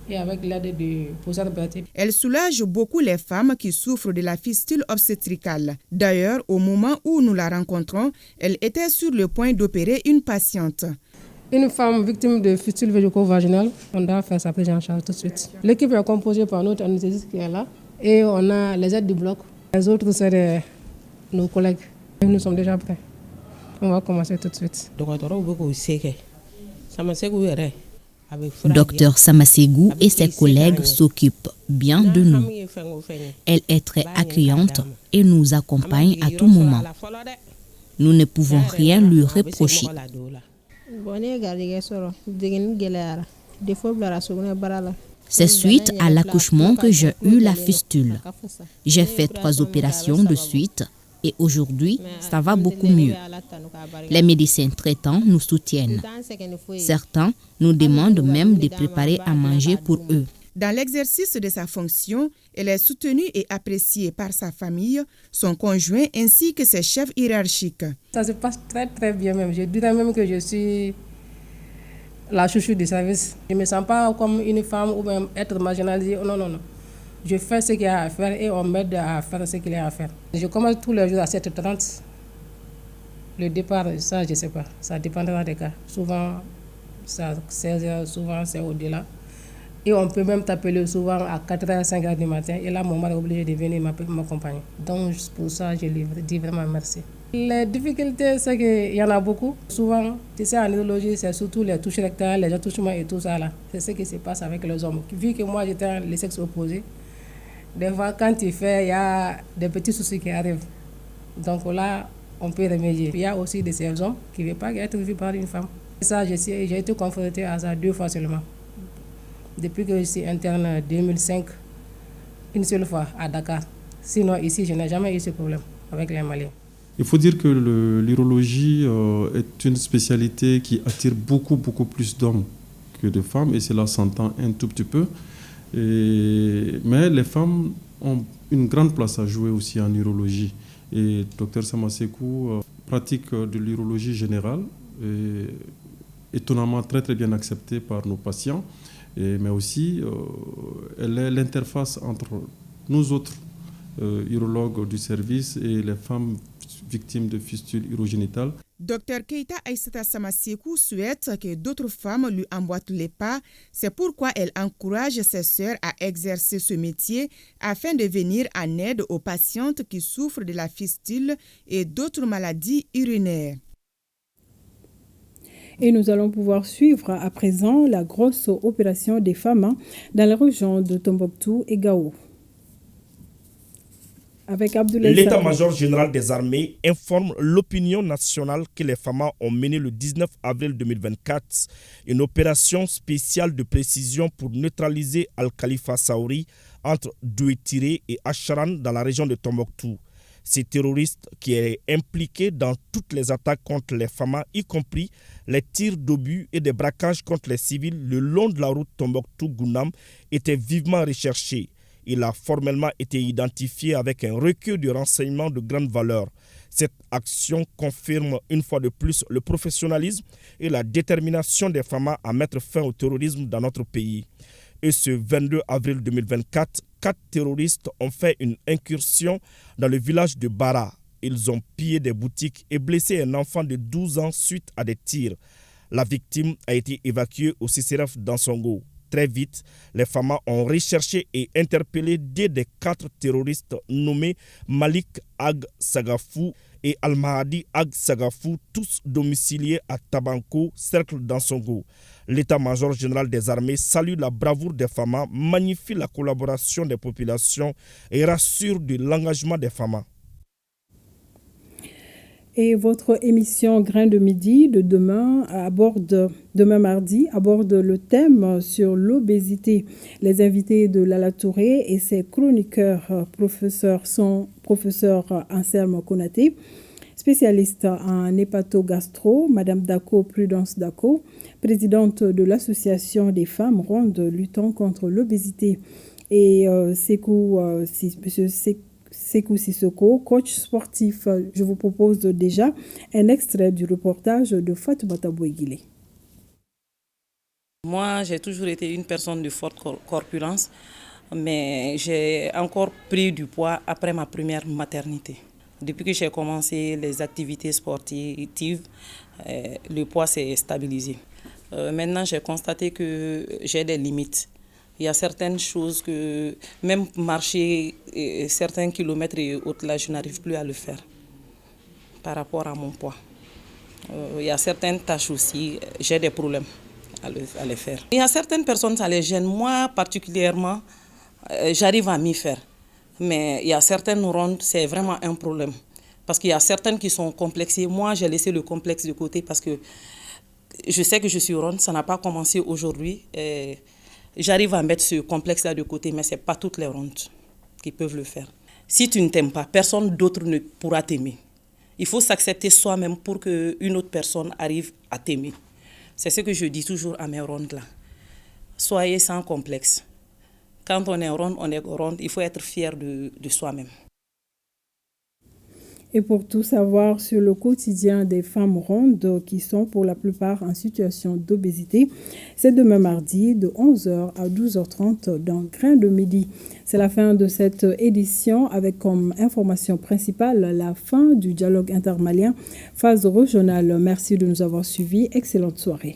Et avec l'aide du professeur Berthier. Elle soulage beaucoup les femmes qui souffrent de la fistule obstétricale. D'ailleurs, au moment où nous la rencontrons, elle était sur le point d'opérer une patiente. Une femme victime de fistule vésico-vaginale, on doit faire sa prise en charge tout de suite. L'équipe est composée par notre anesthésiste qui est là et on a les aides du bloc. Les autres, c'est nos collègues. Nous sommes déjà prêts. On va commencer tout de suite. Docteur Samasekou et ses collègues s'occupent bien de nous. Elle est très accueillante et nous accompagne à tout moment. Nous ne pouvons rien lui reprocher. C'est suite à l'accouchement que j'ai eu la fistule. J'ai fait 3 opérations de suite et aujourd'hui, ça va beaucoup mieux. Les médecins traitants nous soutiennent. Certains nous demandent même de préparer à manger pour eux. Dans l'exercice de sa fonction, elle est soutenue et appréciée par sa famille, son conjoint ainsi que ses chefs hiérarchiques. Ça se passe très très bien même. Je dirais même que je suis la chouchou du service. Je ne me sens pas comme une femme ou même être marginalisée. Non, non, non. Je fais ce qu'il y a à faire et on m'aide à faire ce qu'il y a à faire. Je commence tous les jours à 7h30. Le départ, ça, je ne sais pas. Ça dépendra des cas. Souvent, c'est à 16h, souvent, c'est au-delà. Et on peut même t'appeler souvent à 4h, 5h du matin. Et là, mon mari est obligé de venir m'accompagner. Donc, pour ça, je lui dis vraiment merci. Les difficultés, c'est qu'il y en a beaucoup. Souvent, tu sais, en urologie, c'est surtout les touches rectales, les attouchements et tout ça là. C'est ce qui se passe avec les hommes. Vu que moi, j'étais le sexe opposé, des fois, quand tu fais, il y a des petits soucis qui arrivent. Donc là, on peut remédier. Il y a aussi des hommes qui ne veulent pas être vus par une femme. Et ça, j'ai été confrontée à ça 2 fois seulement. Depuis que je suis interne en 2005, une seule fois à Dakar. Sinon, ici, je n'ai jamais eu ce problème avec les Maliens. Il faut dire que l'urologie est une spécialité qui attire beaucoup plus d'hommes que de femmes, et cela s'entend un tout petit peu. Mais les femmes ont une grande place à jouer aussi en urologie. Et Dr Samasekou pratique de l'urologie générale, et étonnamment très bien acceptée par nos patients. Mais aussi, elle est l'interface entre nous autres urologue du service et les femmes victimes de fistules urogénitales. Dr Keita Aïssata Samasekou souhaite que d'autres femmes lui emboîtent les pas. C'est pourquoi elle encourage ses sœurs à exercer ce métier afin de venir en aide aux patientes qui souffrent de la fistule et d'autres maladies urinaires. Et nous allons pouvoir suivre à présent la grosse opération des femmes dans la région de Tombouctou et Gao. L'état-major général des armées informe l'opinion nationale que les FAMA ont mené le 19 avril 2024 une opération spéciale de précision pour neutraliser Al-Khalifa Saouri entre Douétiré et Acharan dans la région de Tombouctou. Ce terroriste qui est impliqué dans toutes les attaques contre les FAMA, y compris les tirs d'obus et des braquages contre les civils le long de la route Tombouctou-Gounam, était vivement recherché. Il a formellement été identifié avec un recueil de renseignements de grande valeur. Cette action confirme une fois de plus le professionnalisme et la détermination des FAMA à mettre fin au terrorisme dans notre pays. Et ce 22 avril 2024, 4 terroristes ont fait une incursion dans le village de Bara. Ils ont pillé des boutiques et blessé un enfant de 12 ans suite à des tirs. La victime a été évacuée au CCRF d'Ansongo. Très vite, les FAMA ont recherché et interpellé deux des 4 terroristes nommés Malik Ag Sagafou et Al-Mahadi Ag Sagafou, tous domiciliés à Tabanko, cercle d'Ansongo. L'état-major général des armées salue la bravoure des FAMA, magnifie la collaboration des populations et rassure de l'engagement des FAMA. Et votre émission Grain de Midi de demain mardi aborde le thème sur l'obésité. Les invités de Lala Touré et ses chroniqueurs sont professeur Anselme Konaté, spécialiste en hépato-gastro, Madame Dako Prudence Dako, présidente de l'association des femmes rondes luttant contre l'obésité, et Sekou Sissoko, coach sportif. Je vous propose déjà un extrait du reportage de Fatoumata Bouiguilé. Moi, j'ai toujours été une personne de forte corpulence, mais j'ai encore pris du poids après ma première maternité. Depuis que j'ai commencé les activités sportives, le poids s'est stabilisé. Maintenant, j'ai constaté que j'ai des limites. Il y a certaines choses que, même marcher certains kilomètres et autres, là, je n'arrive plus à le faire par rapport à mon poids. Il y a certaines tâches aussi, j'ai des problèmes à les faire. Il y a certaines personnes, ça les gêne. Moi, particulièrement, j'arrive à m'y faire. Mais il y a certaines rondes, c'est vraiment un problème. Parce qu'il y a certaines qui sont complexées. Moi, j'ai laissé le complexe de côté parce que je sais que je suis ronde, ça n'a pas commencé aujourd'hui. J'arrive à mettre ce complexe-là de côté, mais ce n'est pas toutes les rondes qui peuvent le faire. Si tu ne t'aimes pas, personne d'autre ne pourra t'aimer. Il faut s'accepter soi-même pour qu'une autre personne arrive à t'aimer. C'est ce que je dis toujours à mes rondes-là. Soyez sans complexe. Quand on est ronde, il faut être fier de soi-même. Et pour tout savoir sur le quotidien des femmes rondes qui sont pour la plupart en situation d'obésité, c'est demain mardi de 11h à 12h30 dans Grain de Midi. C'est la fin de cette édition avec comme information principale la fin du dialogue intermalien phase régionale. Merci de nous avoir suivis. Excellente soirée.